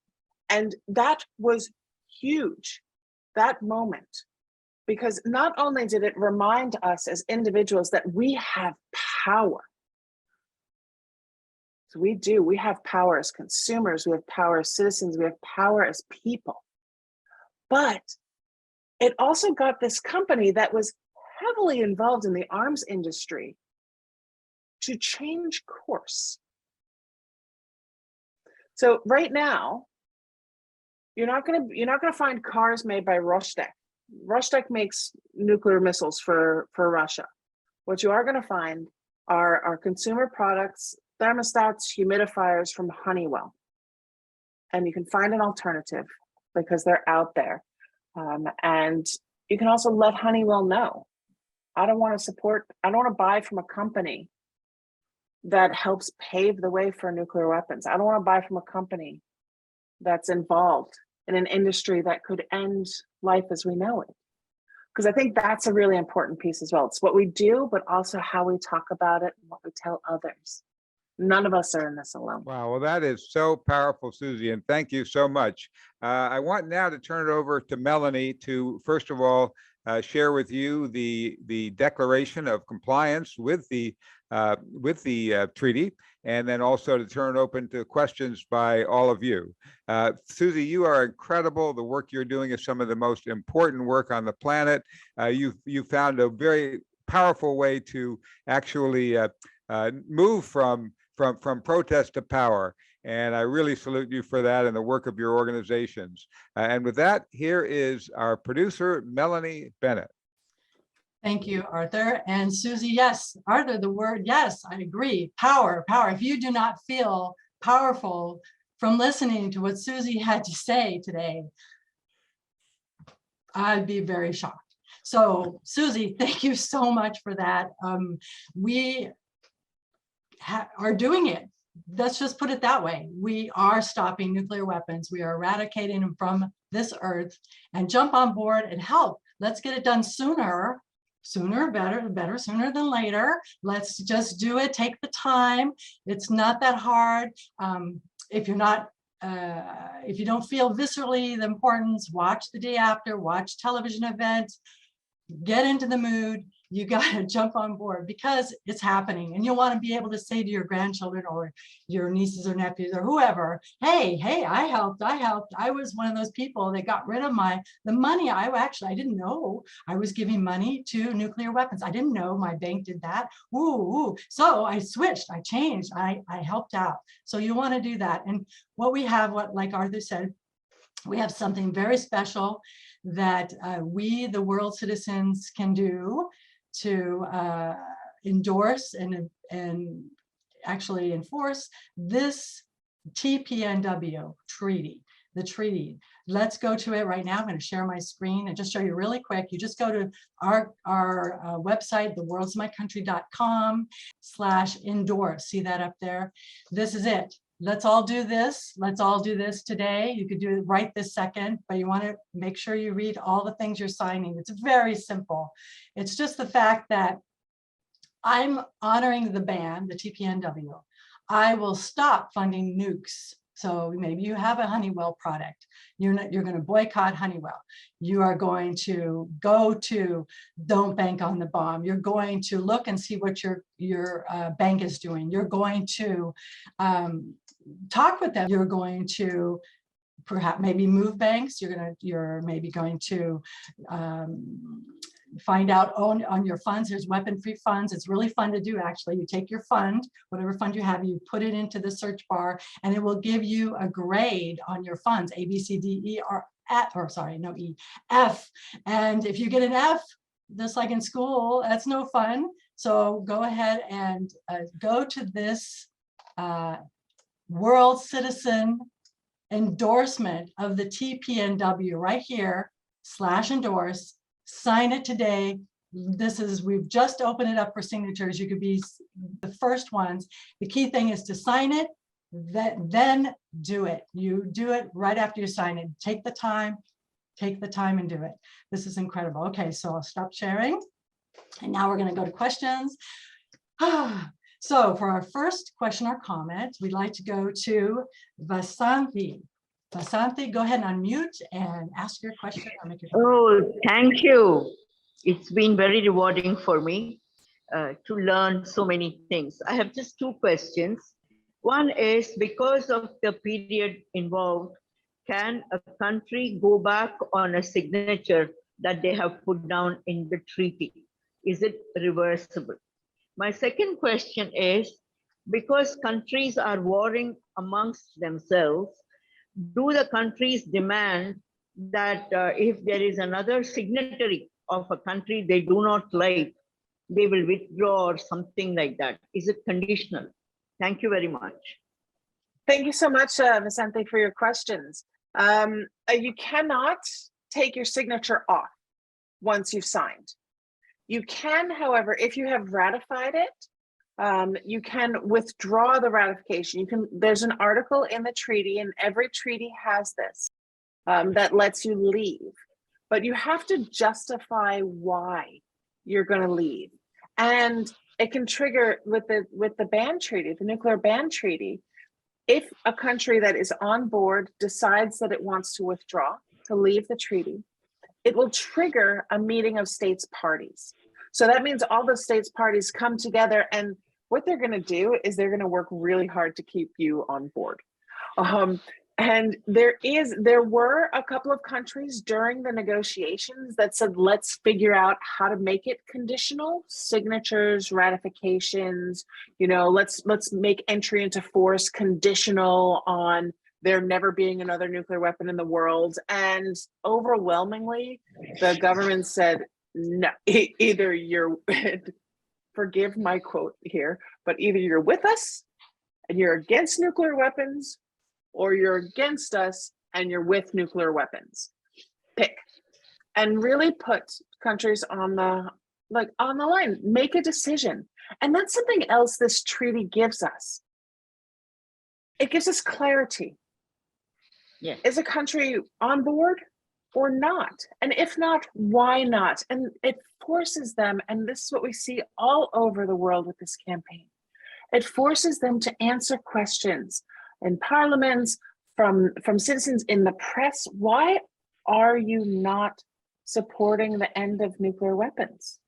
And that was huge, that moment, because not only did it remind us as individuals that we have power. So we have power as consumers, we have power as citizens, we have power as people. But it also got this company that was heavily involved in the arms industry to change course. So right now, you're not gonna find cars made by Rostec. Rostec makes nuclear missiles for Russia. What you are gonna find are consumer products, thermostats, humidifiers from Honeywell. And you can find an alternative because they're out there. And you can also let Honeywell know, I don't want to buy from a company that helps pave the way for nuclear weapons. I don't want to buy from a company that's involved in an industry that could end life as we know it. Because I think that's a really important piece as well. It's what we do, but also how we talk about it and what we tell others. None of us are in this alone.
Wow, well, that is so powerful, Susie, and thank you so much. I want now to turn it over to Melanie to, first of all, share with you the declaration of compliance with the treaty, and then also to turn it open to questions by all of you. Susie, you are incredible. The work you're doing is some of the most important work on the planet. You found a very powerful way to actually move from protest to power. And I really salute you for that and the work of your organizations. And with that, here is our producer, Melanie Bennett.
Thank you, Arthur. And Susie, yes, Arthur, the word, yes, I agree. Power, power. If you do not feel powerful from listening to what Susie had to say today, I'd be very shocked. So Susie, thank you so much for that. We are doing it. Let's just put it that way. We are stopping nuclear weapons. We are eradicating them from this earth, and jump on board and help. Let's get it done sooner. Sooner, better, sooner than later. Let's just do it. Take the time. It's not that hard. If you don't feel viscerally the importance, watch the day after, watch television events, get into the mood. You got to jump on board because it's happening, and you want to be able to say to your grandchildren or your nieces or nephews or whoever, hey, I helped. I was one of those people that got rid of the money. I didn't know I was giving money to nuclear weapons. I didn't know my bank did that. Ooh. So I switched, I changed, I helped out. So you want to do that. And what we have, like Arthur said, we have something very special that we, the world citizens, can do to endorse and actually enforce this TPNW treaty, the treaty. Let's go to it right now. I'm going to share my screen and just show you really quick. You just go to our website, theworldsmycountry.com/endorse. See that up there? This is it. Let's all do this. Let's all do this today. You could do it right this second, but you want to make sure you read all the things you're signing. It's very simple. It's just the fact that I'm honoring the ban, the TPNW. I will stop funding nukes. So maybe you have a Honeywell product. You're going to boycott Honeywell. You are going to go to don't bank on the bomb. You're going to look and see what your bank is doing. You're going to talk with them. You're going to perhaps maybe move banks. You're maybe going to find out on your funds. There's weapon-free funds. It's really fun to do, actually. You take your fund, whatever fund you have, you put it into the search bar, and it will give you a grade on your funds, A, B, C, D, E, F. And if you get an F, just like in school, that's no fun. So go ahead and go to this world citizen endorsement of the TPNW right here, /endorse. Sign it today. We've just opened it up for signatures. You could be the first ones. The key thing is to sign it, then do it. You do it right after you sign it. Take the time and do it. This is incredible. Okay, so I'll stop sharing. And now we're going to go to questions. So for our first question or comment, we'd like to go to Vasanthi. Vasanthi, go ahead and unmute and ask your question. Or make your
comment. Oh, thank you. It's been very rewarding for me to learn so many things. I have just two questions. One is, because of the period involved, can a country go back on a signature that they have put down in the treaty? Is it reversible? My second question is, because countries are warring amongst themselves, do the countries demand that if there is another signatory of a country they do not like, they will withdraw or something like that? Is it conditional? Thank you very much.
Thank you so much, Vasanthi, for your questions. You cannot take your signature off once you've signed. You can, however, if you have ratified it, you can withdraw the ratification. There's an article in the treaty, and every treaty has this, that lets you leave, but you have to justify why you're going to leave. And it can trigger with the ban treaty, the nuclear ban treaty. If a country that is on board decides that it wants to withdraw, to leave the treaty, it will trigger a meeting of states parties. So that means all the states parties come together, and what they're going to do is they're going to work really hard to keep you on board. And there were a couple of countries during the negotiations that said, let's figure out how to make it conditional, signatures, ratifications, let's make entry into force conditional on there never being another nuclear weapon in the world. And overwhelmingly, the government said, no, either you're, forgive my quote here, but either you're with us and you're against nuclear weapons, or you're against us and you're with nuclear weapons. Pick. And really put countries on the line, make a decision. And that's something else this treaty gives us. It gives us clarity.
Yeah.
Is a country on board or not? And if not, why not? And it forces them, and this is what we see all over the world with this campaign, it forces them to answer questions in parliaments, from citizens in the press. Why are you not supporting the end of nuclear weapons?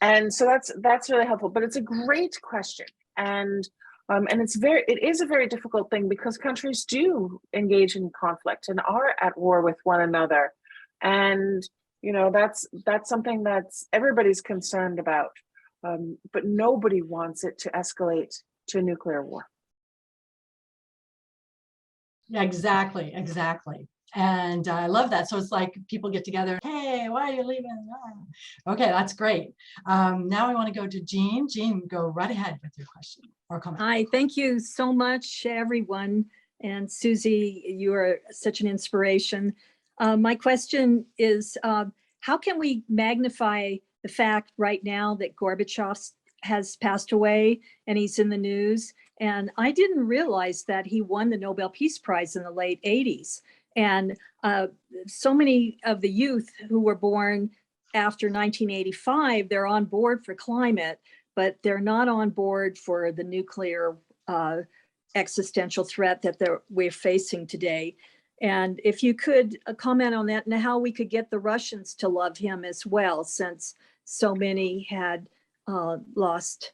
And so that's really helpful, but it's a great question. And it is a very difficult thing because countries do engage in conflict and are at war with one another. And, you know, that's something that's everybody's concerned about, but nobody wants it to escalate to a nuclear war.
Yeah, exactly, exactly. And I love that. So it's like people get together. Hey, why are you leaving? Ah. Okay, that's great. Now we want to go to Jean. Jean, go right ahead with your question or comment.
Hi, thank you so much, everyone. And Susie, you are such an inspiration. My question is, how can we magnify the fact right now that Gorbachev has passed away and he's in the news? And I didn't realize that he won the Nobel Peace Prize in the late 80s. And so many of the youth who were born after 1985, they're on board for climate, but they're not on board for the nuclear existential threat that we're facing today. And if you could comment on that and how we could get the Russians to love him as well, since so many had lost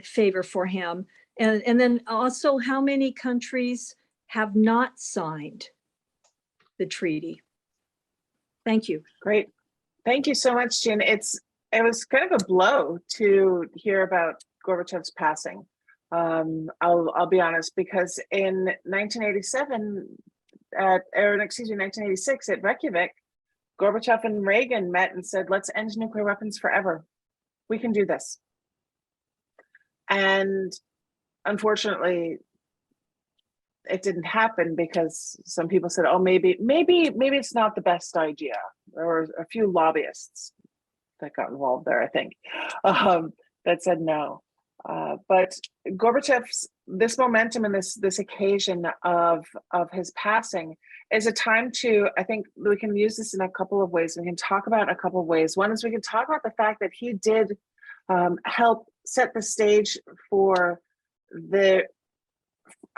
favor for him. And then also how many countries have not signed the treaty? Thank you.
Great. Thank you so much, Jean. It was kind of a blow to hear about Gorbachev's passing. I'll be honest, because in 1986 at Reykjavik, Gorbachev and Reagan met and said, let's end nuclear weapons forever. We can do this. And unfortunately, it didn't happen because some people said, oh, maybe it's not the best idea. There were a few lobbyists that got involved there, I think, that said no. But Gorbachev's, this momentum and this occasion of his passing is a time to, I think we can use this in a couple of ways. We can talk about a couple of ways. One is we can talk about the fact that he did help set the stage for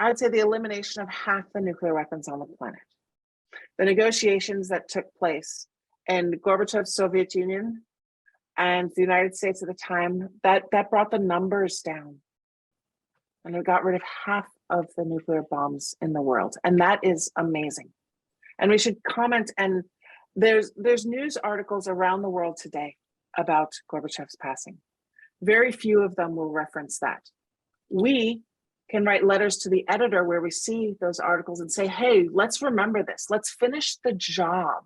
I'd say the elimination of half the nuclear weapons on the planet. The negotiations that took place in Gorbachev's Soviet Union and the United States at the time, that brought the numbers down. And it got rid of half of the nuclear bombs in the world. And that is amazing. And we should comment, and there's news articles around the world today about Gorbachev's passing. Very few of them will reference that. We can write letters to the editor where we see those articles and say, hey, let's remember this. Let's finish the job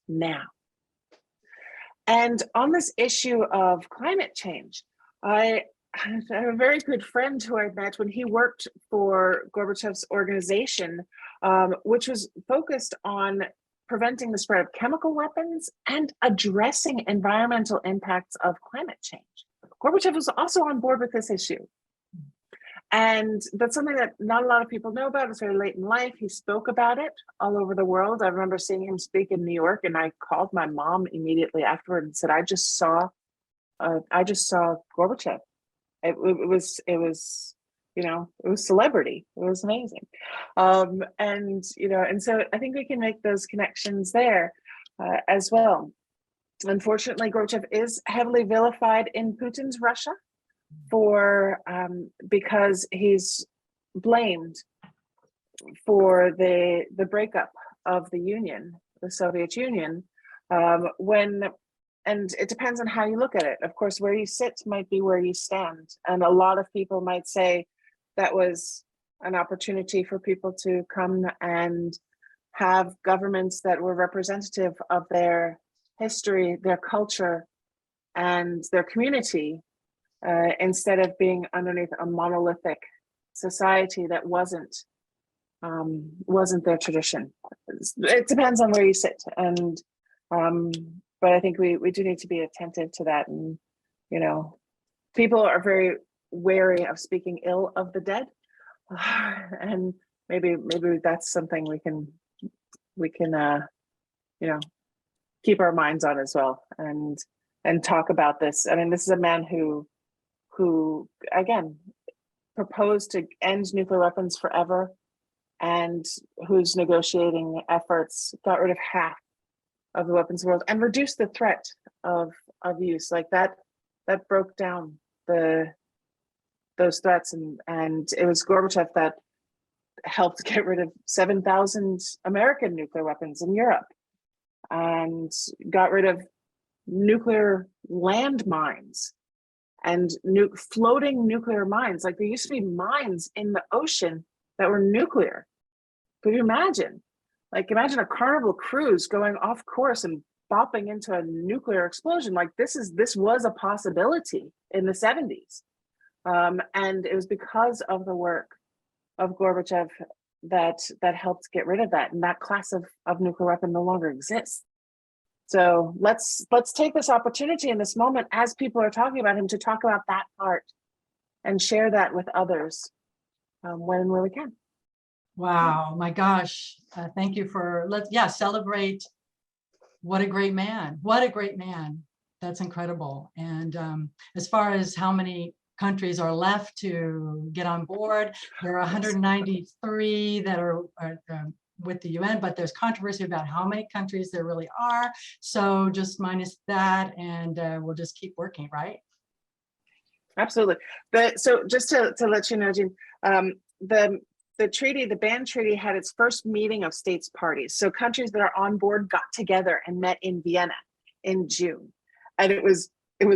now. And on this issue of climate change, I have a very good friend who I met when he worked for Gorbachev's organization, which was focused on preventing the spread of chemical weapons and addressing environmental impacts of climate change. Gorbachev was also on board with this issue. And that's something that not a lot of people know about. It's very late in life. He spoke about it all over the world. I remember seeing him speak in New York, and I called my mom immediately afterward and said, I just saw Gorbachev. It was celebrity. It was amazing. And so I think we can make those connections there as well. Unfortunately, Gorbachev is heavily vilified in Putin's Russia because he's blamed for the breakup of the Union, the Soviet Union, and it depends on how you look at it. Of course, where you sit might be where you stand. And a lot of people might say that was an opportunity for people to come and have governments that were representative of their history, their culture, and their community, instead of being underneath a monolithic society that wasn't their tradition. It depends on where you sit, and but I think we do need to be attentive to that. And people are very wary of speaking ill of the dead, and maybe that's something we can keep our minds on as well, and talk about this. I mean, this is a man who again proposed to end nuclear weapons forever, and whose negotiating efforts got rid of half of the weapons world and reduced the threat of use. Like that broke down those threats, and it was Gorbachev that helped get rid of 7,000 American nuclear weapons in Europe and got rid of nuclear landmines and floating nuclear mines. Like there used to be mines in the ocean that were nuclear. Could you imagine? Like imagine a Carnival cruise going off course and bopping into a nuclear explosion. Like this was a possibility in the 70s. And it was because of the work of Gorbachev that helped get rid of that. And that class of nuclear weapon no longer exists. So let's take this opportunity in this moment as people are talking about him to talk about that part and share that with others when and where we can.
Wow, my gosh. Thank you for, celebrate. What a great man. What a great man. That's incredible. And as far as how many countries are left to get on board, there are 193 that are with the UN, but there's controversy about how many countries there really are. So just minus that, and we'll just keep working, right?
Absolutely. So just to let you know, Jean, the treaty, the ban treaty, had its first meeting of states parties. So countries that are on board got together and met in Vienna in June, and it was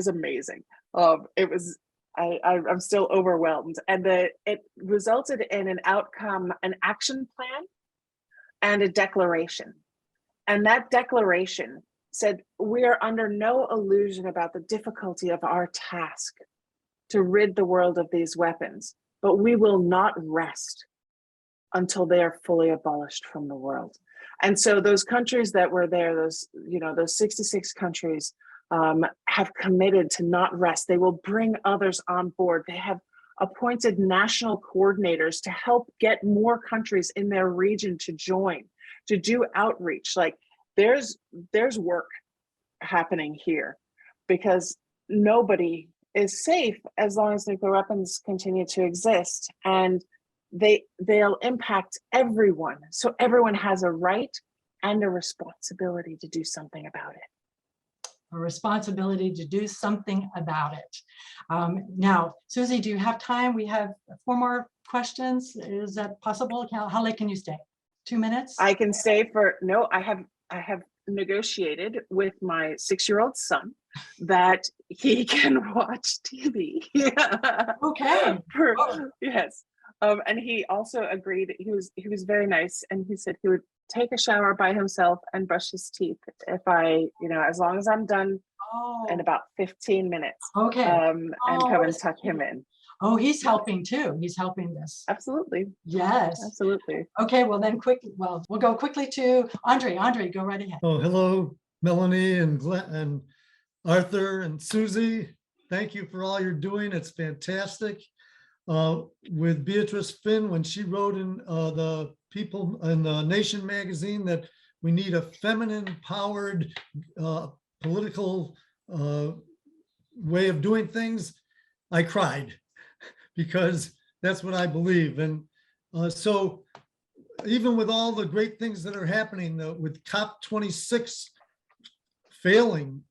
amazing. I'm still overwhelmed, and it resulted in an outcome, an action plan, and a declaration. And that declaration said, we are under no illusion about the difficulty of our task to rid the world of these weapons, but we will not rest until they are fully abolished from the world. And so those countries that were there, those 66 countries have committed to not rest. They will bring others on board. They have appointed national coordinators to help get more countries in their region to join, to do outreach. Like there's work happening here, because nobody is safe as long as nuclear weapons continue to exist, and they'll impact everyone. So everyone has a right and a responsibility to do something about it.
A responsibility to do something about it. Now, Susie, do you have time? We have 4 more questions. Is that possible? How late can you stay? 2 minutes?
I can stay I have negotiated with my 6-year-old son that he can watch TV.
Okay.
Yes. And he also agreed. He was very nice, and he said he would take a shower by himself and brush his teeth if as long as I'm done in about 15 minutes.
Okay.
And come and tuck him in.
Oh, he's helping too. He's helping this.
Absolutely.
Yes.
Absolutely.
Okay, well then we'll go quickly to Andre. Andre, go right ahead.
Oh, hello, Melanie and Glenn and Arthur and Susie. Thank you for all you're doing. It's fantastic. With Beatrice Finn, when she wrote in the People in the Nation magazine that we need a feminine powered political way of doing things, I cried, because that's what I believe. And so even with all the great things that are happening, with COP26 failing,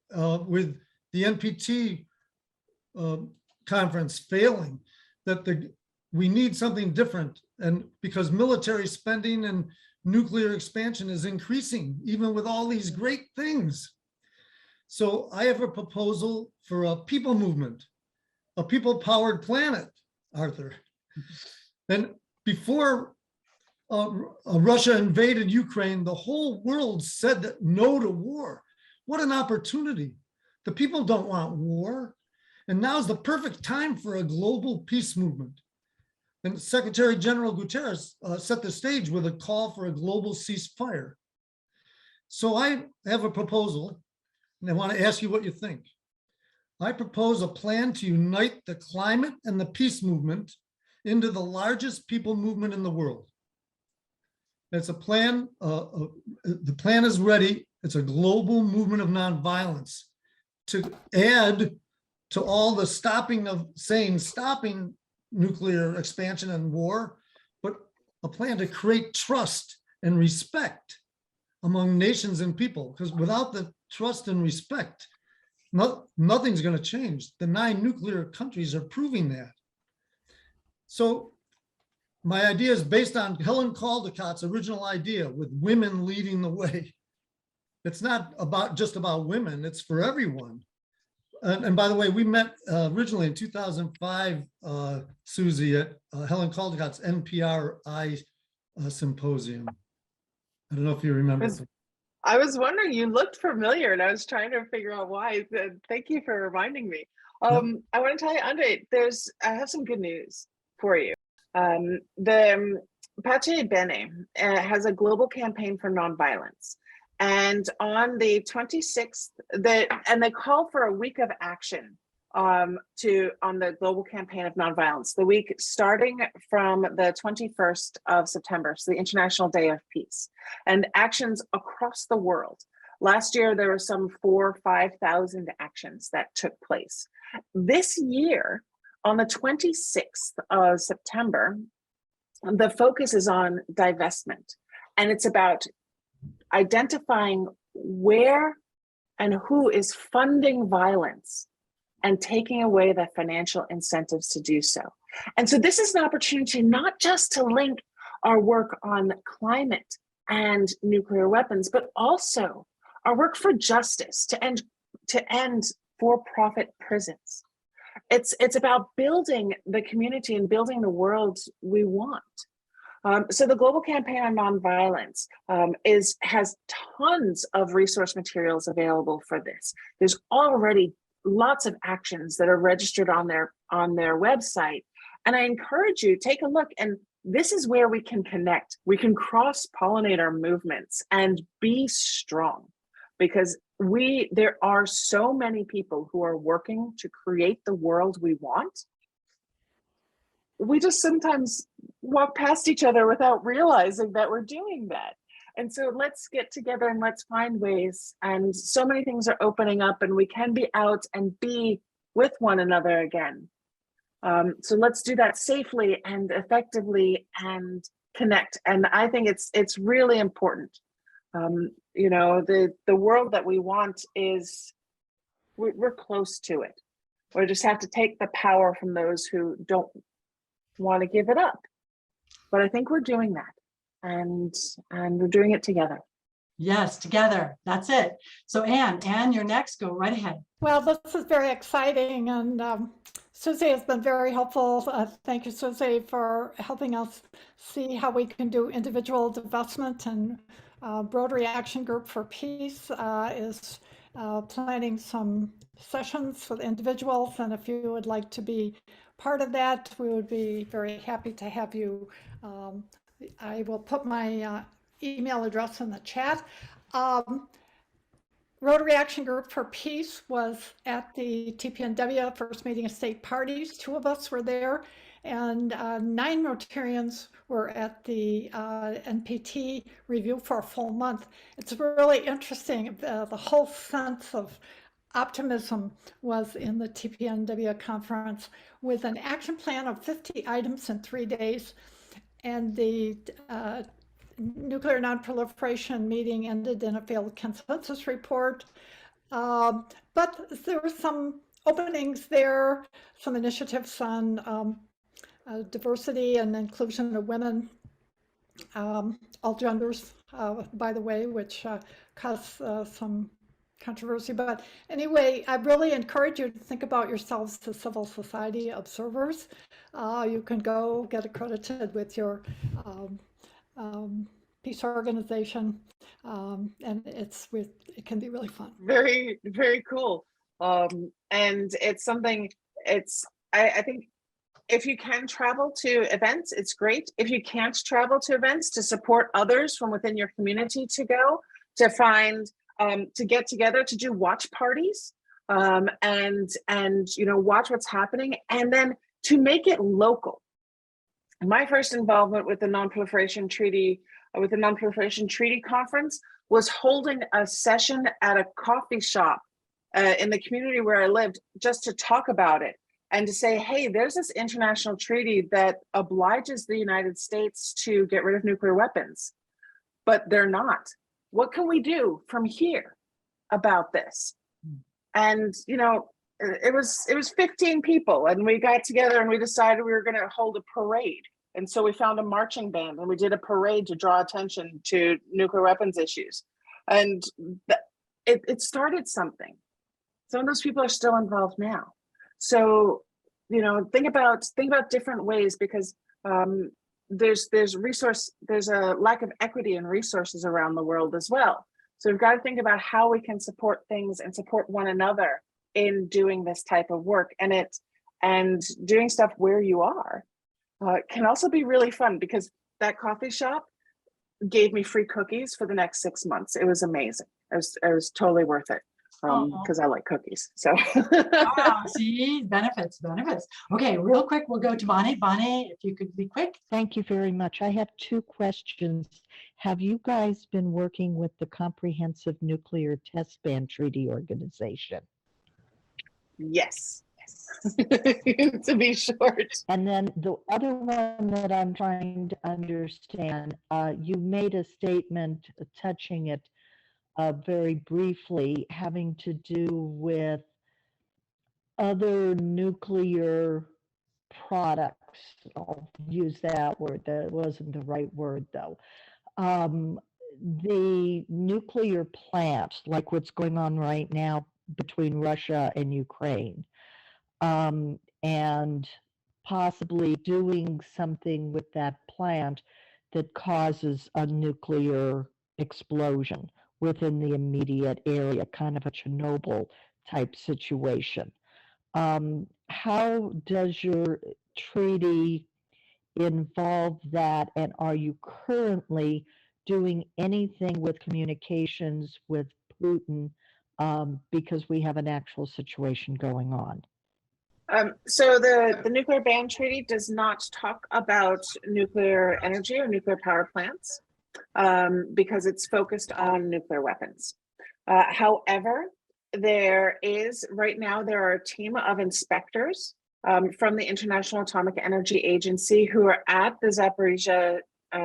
with the NPT conference failing, that we need something different. And because military spending and nuclear expansion is increasing, even with all these great things. So I have a proposal for a people movement, a people-powered planet, Arthur. And before Russia invaded Ukraine, the whole world said that no to war. What an opportunity. The people don't want war. And now's the perfect time for a global peace movement. And Secretary General Guterres set the stage with a call for a global ceasefire. So I have a proposal, and I want to ask you what you think. I propose a plan to unite the climate and the peace movement into the largest people movement in the world. It's a plan, the plan is ready. It's a global movement of nonviolence to add to all the stopping nuclear expansion and war, but a plan to create trust and respect among nations and people, because without the trust and respect, nothing's going to change. The 9 nuclear countries are proving that. So my idea is based on Helen Caldicott's original idea, with women leading the way. It's not just about women, it's for everyone. And by the way, we met originally in 2005, Susie, at Helen Caldicott's NPRI symposium. I don't know if you remember.
I was wondering, you looked familiar, and I was trying to figure out why. Thank you for reminding me. I want to tell you, Andre, I have some good news for you. The Pace Bene has a global campaign for nonviolence. And on the 26th, they call for a week of action on the global campaign of nonviolence, the week starting from the 21st of September, so the International Day of Peace, and actions across the world. Last year, there were some 4,000 or 5,000 actions that took place. This year, on the 26th of September, the focus is on divestment, and it's about identifying where and who is funding violence and taking away the financial incentives to do so. And so this is an opportunity not just to link our work on climate and nuclear weapons, but also our work for justice, to end for-profit prisons. It's about building the community and building the world we want. So the Global Campaign on Nonviolence has tons of resource materials available for this. There's already lots of actions that are registered on their website. And I encourage you, take a look, and this is where we can connect. We can cross-pollinate our movements and be strong, because there are so many people who are working to create the world we want. We just sometimes walk past each other without realizing that we're doing that. And so let's get together and let's find ways. And so many things are opening up, and we can be out and be with one another again. So let's do that safely and effectively and connect. And I think it's really important. You know, the world that we want we're close to it. We just have to take the power from those who don't want to give it up. But I think we're doing that, and we're doing it together.
Yes, together. That's it. So Anne, you're next. Go right ahead.
Well, this is very exciting, and Susie has been very helpful. Thank you, Susie, for helping us see how we can do individual divestment. And Rotary Action Group for Peace is planning some sessions with individuals, and if you would like to be part of that, we would be very happy to have you. I will put my email address in the chat. Rotary Action Group for Peace was at the TPNW first meeting of state parties. 2 of us were there, and 9 Rotarians were at the NPT review for a full month. It's really interesting. The whole sense of optimism was in the TPNW conference, with an action plan of 50 items in 3 days. And the nuclear nonproliferation meeting ended in a failed consensus report. But there were some openings there, some initiatives on diversity and inclusion of women, all genders, by the way, which caused some controversy. But anyway, I really encourage you to think about yourselves as civil society observers. You can go get accredited with your peace organization, and it can be really fun.
Very, very cool. And it's something, I think if you can travel to events, it's great. If you can't travel to events, to support others from within your community to go, to find, to get together, to do watch parties, and you know, watch what's happening, and then to make it local. My first involvement with the Non-Proliferation Treaty, Conference, was holding a session at a coffee shop in the community where I lived, just to talk about it and to say, hey, there's this international treaty that obliges the United States to get rid of nuclear weapons, but they're not. What can we do from here about this? And, you know, it was 15 people, and we got together and we decided we were going to hold a parade. And so we found a marching band and we did a parade to draw attention to nuclear weapons issues. And it started something. Some of those people are still involved now. So, you know, think about different ways, because there's a lack of equity and resources around the world as well. So we've got to think about how we can support things and support one another in doing this type of work, and doing stuff where you are can also be really fun, because that coffee shop gave me free cookies for the next 6 months. It was amazing. It was totally worth it, because I like cookies. So
see, benefits. Okay, real quick, we'll go to Bonnie. Bonnie, if you could be quick.
Thank you very much. I have 2 questions. Have you guys been working with the Comprehensive Nuclear Test Ban Treaty Organization?
yes. To be short.
And then the other one that I'm trying to understand, you made a statement touching it very briefly, having to do with other nuclear products. I'll use that word. That wasn't the right word, though. The nuclear plants, like what's going on right now between Russia and Ukraine, and possibly doing something with that plant that causes a nuclear explosion within the immediate area, kind of a Chernobyl type situation. How does your treaty involve that, and are you currently doing anything with communications with Putin, because we have an actual situation going on?
So the nuclear ban treaty does not talk about nuclear energy or nuclear power plants, because it's focused on nuclear weapons. However, there are a team of inspectors from the International Atomic Energy Agency who are at the Zaporizhzhia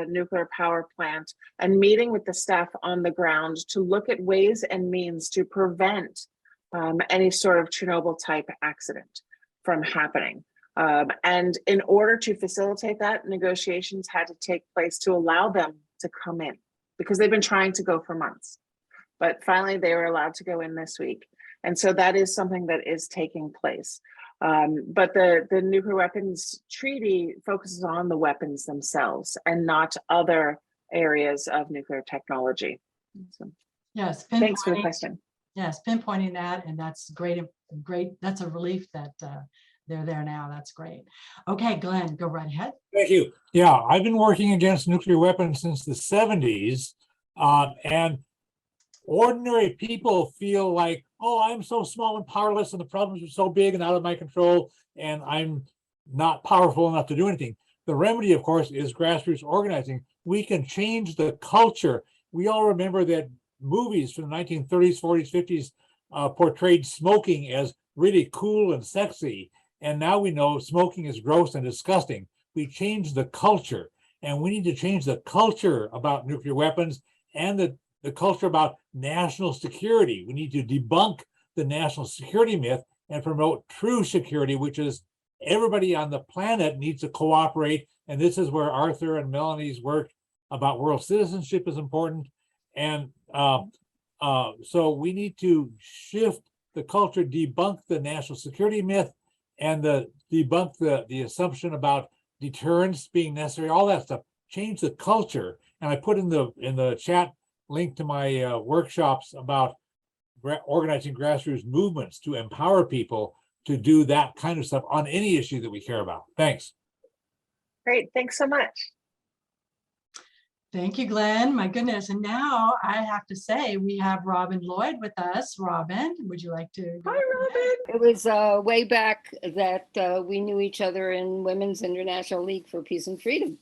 nuclear power plant and meeting with the staff on the ground to look at ways and means to prevent any sort of Chernobyl type accident from happening. And in order to facilitate that, negotiations had to take place to allow them to come in, because they've been trying to go for months. But finally, they were allowed to go in this week. And so that is something that is taking place. But the nuclear weapons treaty focuses on the weapons themselves and not other areas of nuclear technology. So,
Yes,
thanks for the question.
Yes, pinpointing that, and that's great. That's a relief that they're there now. That's great. Okay, Glenn, go right ahead.
Thank you. Yeah, I've been working against nuclear weapons since the 70s, and ordinary people feel like, oh, I'm so small and powerless, and the problems are so big and out of my control, and I'm not powerful enough to do anything. The remedy, of course, is grassroots organizing. We can change the culture. We all remember that movies from the 1930s, 40s, 50s portrayed smoking as really cool and sexy. And now we know smoking is gross and disgusting. We changed the culture, and we need to change the culture about nuclear weapons and the culture about national security. We need to debunk the national security myth and promote true security, which is everybody on the planet needs to cooperate. And this is where Arthur and Melanie's work about world citizenship is important. And so we need to shift the culture, debunk the national security myth, and debunk the assumption about deterrence being necessary, all that stuff. Change the culture. And I put in the chat link to my workshops about organizing grassroots movements to empower people to do that kind of stuff on any issue that we care about. Thanks.
Great, thanks so much.
Thank you, Glenn. My goodness. And now I have to say we have Robin Lloyd with us. Robin, would you like to go?
Hi, Robin.
It was way back that we knew each other in Women's International League for Peace and Freedom,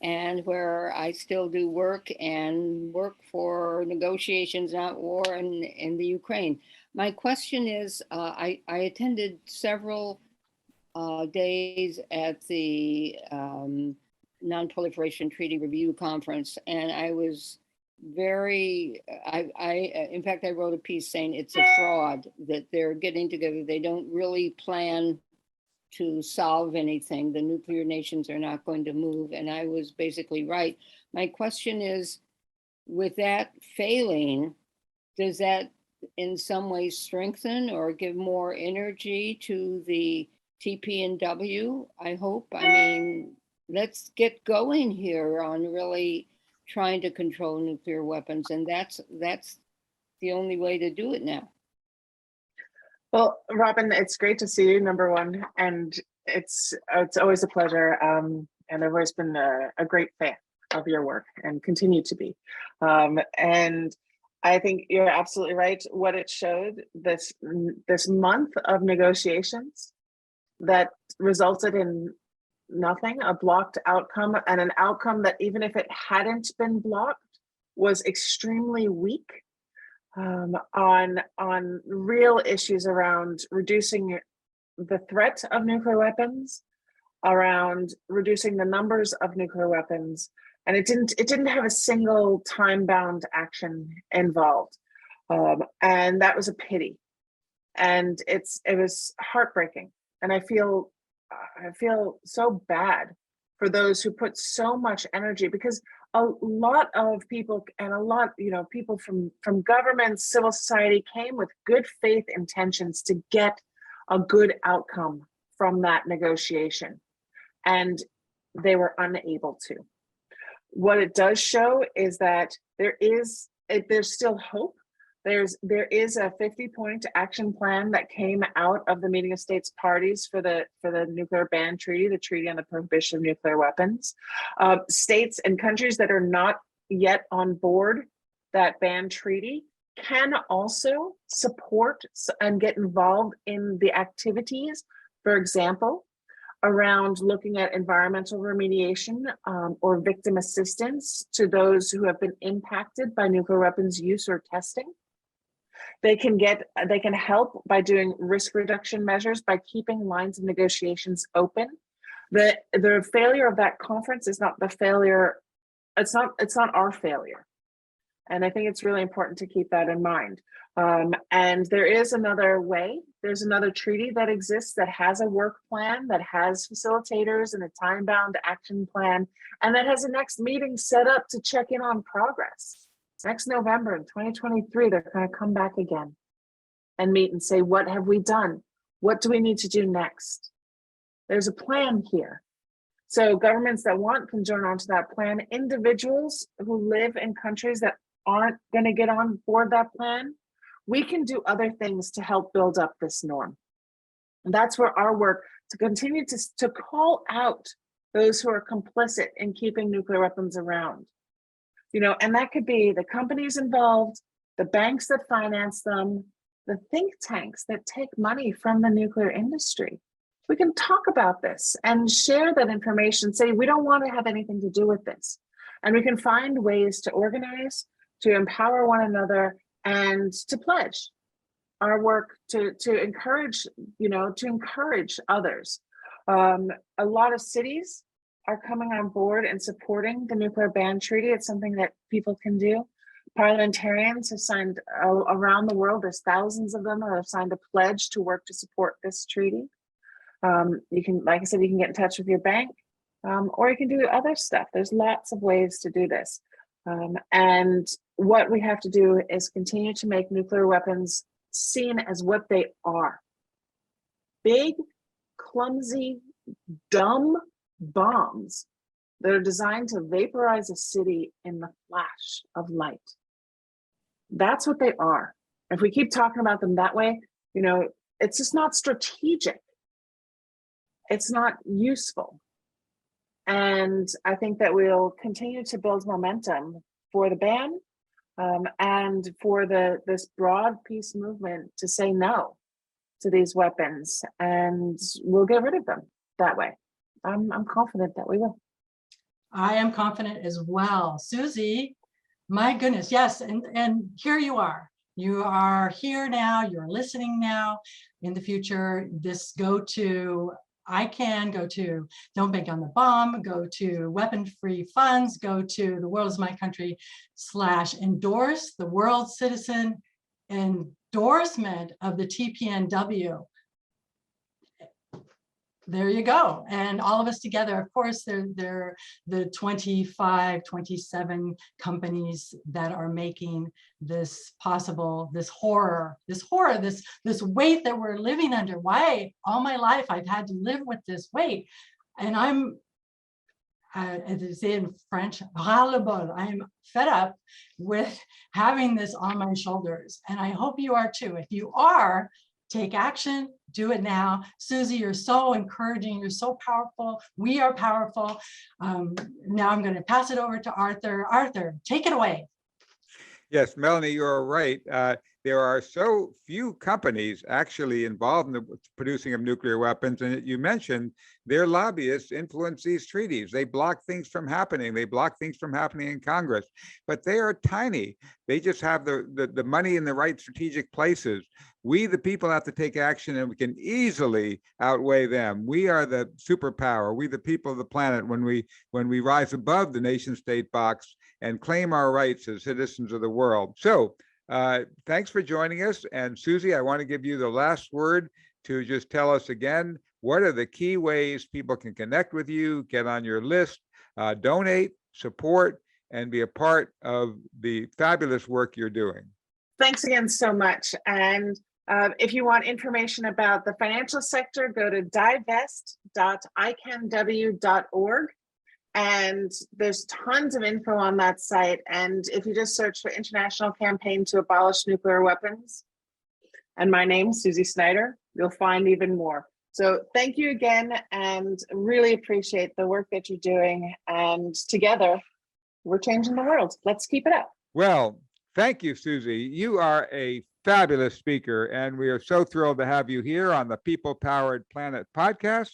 and where I still do work for negotiations, not war, in the Ukraine. My question is, I attended several days at the Non-Proliferation Treaty Review Conference, and I was very, in fact, I wrote a piece saying it's a fraud that they're getting together. They don't really plan to solve anything. The nuclear nations are not going to move. And I was basically right. My question is, with that failing, does that in some ways strengthen or give more energy to the TPNW? I hope. I mean, let's get going here on really trying to control nuclear weapons. And that's the only way to do it now.
Well, Robin, it's great to see you, number one, and it's always a pleasure. And I've always been a great fan of your work and continue to be. And I think you're absolutely right. What it showed this month of negotiations that resulted in nothing, a blocked outcome, and an outcome that even if it hadn't been blocked was extremely weak. On real issues around reducing the threat of nuclear weapons, around reducing the numbers of nuclear weapons, and it didn't have a single time-bound action involved, and that was a pity, and it was heartbreaking, and I feel so bad for those who put so much energy, because a lot of people and people from government, civil society came with good faith intentions to get a good outcome from that negotiation, and they were unable to. What it does show is that there's still hope. There is a 50-point action plan that came out of the meeting of states parties for the nuclear ban treaty, the treaty on the prohibition of nuclear weapons. States and countries that are not yet on board that ban treaty can also support and get involved in the activities, for example, around looking at environmental remediation or victim assistance to those who have been impacted by nuclear weapons use or testing. They can help by doing risk reduction measures, by keeping lines of negotiations open. The failure of that conference is not the failure, it's not our failure. And I think it's really important to keep that in mind. And there is another way. There's another treaty that exists that has a work plan, that has facilitators and a time-bound action plan, and that has a next meeting set up to check in on progress. Next November in 2023, they're going to come back again and meet and say, what have we done? What do we need to do next? There's a plan here. So governments that want can join onto that plan. Individuals who live in countries that aren't going to get on board that plan, we can do other things to help build up this norm. And that's where our work to continue to call out those who are complicit in keeping nuclear weapons around. And that could be the companies involved, the banks that finance them, the think tanks that take money from the nuclear industry. We can talk about this and share that information, say, we don't want to have anything to do with this. And we can find ways to organize, to empower one another, and to pledge our work to encourage, to encourage others. A lot of cities are coming on board and supporting the nuclear ban treaty. It's something that people can do. Parliamentarians have signed around the world. There's thousands of them that have signed a pledge to work to support this treaty. You can, like I said, you can get in touch with your bank, or you can do other stuff. There's lots of ways to do this. And what we have to do is continue to make nuclear weapons seen as what they are. Big, clumsy, dumb bombs that are designed to vaporize a city in the flash of light. That's what they are. If we keep talking about them that way, it's just not strategic. It's not useful. And I think that we'll continue to build momentum for the ban and for this broad peace movement to say no to these weapons, and we'll get rid of them that way. I'm confident that we will.
I am confident as well. Susie, my goodness, yes, and here you are. You are here now, you're listening now. In the future, this go-to ICAN, go to Don't Bank on the Bomb, go to Weapon Free Funds, go to The World Is My Country /endorse the World Citizen endorsement of the TPNW. There you go. And all of us together, of course, they're the 25, 27 companies that are making this possible, this horror, this weight that we're living under. Why all my life I've had to live with this weight. And I'm, as they say in French, ras-le-bol. I'm fed up with having this on my shoulders. And I hope you are too. If you are, take action, do it now. Susie, you're so encouraging, you're so powerful. We are powerful. Now I'm going to pass it over to Arthur. Arthur, take it away.
Yes, Melanie, you're right. There are so few companies actually involved in the producing of nuclear weapons. And you mentioned their lobbyists influence these treaties. They block things from happening. They block things from happening in Congress, but they are tiny. They just have the money in the right strategic places. We, the people, have to take action, and we can easily outweigh them. We are the superpower. We, the people of the planet, when we rise above the nation state box and claim our rights as citizens of the world. So thanks for joining us. And Susie, I want to give you the last word to just tell us again, what are the key ways people can connect with you, get on your list, donate, support, and be a part of the fabulous work you're doing.
Thanks again so much. And if you want information about the financial sector, go to divest.icanw.org. And there's tons of info on that site. And if you just search for International Campaign to Abolish Nuclear Weapons and my name, Susie Snyder, you'll find even more. So thank you again, and really appreciate the work that you're doing. And together, we're changing the world. Let's keep it up.
Well, thank you, Susie. You are a fabulous speaker, and we are so thrilled to have you here on the People Powered Planet podcast,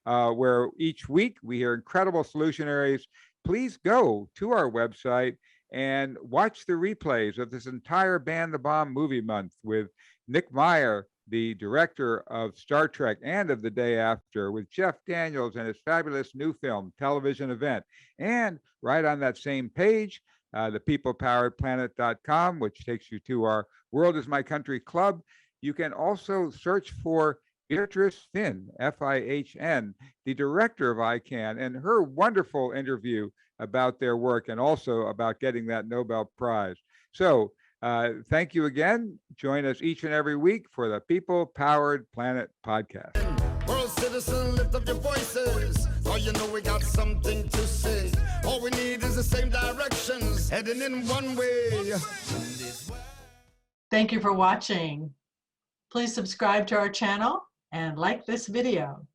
where each week we hear incredible solutionaries. Please go to our website and watch the replays of this entire Ban the Bomb movie month with Nick Meyer, the director of Star Trek and of The Day After, with Jeff Daniels and his fabulous new film, Television Event. And right on that same page, the peoplepoweredplanet.com, which takes you to our World Is My Country Club. You can also search for Beatrice Finn, F-I-H-N, the director of ICAN, and her wonderful interview about their work and also about getting that Nobel Prize. So thank you again. Join us each and every week for the People Powered Planet podcast.
World citizen, lift up your voices. Oh, you know we got something to say. All we need is the same directions, heading in one way.
Thank you for watching. Please subscribe to our channel and like this video.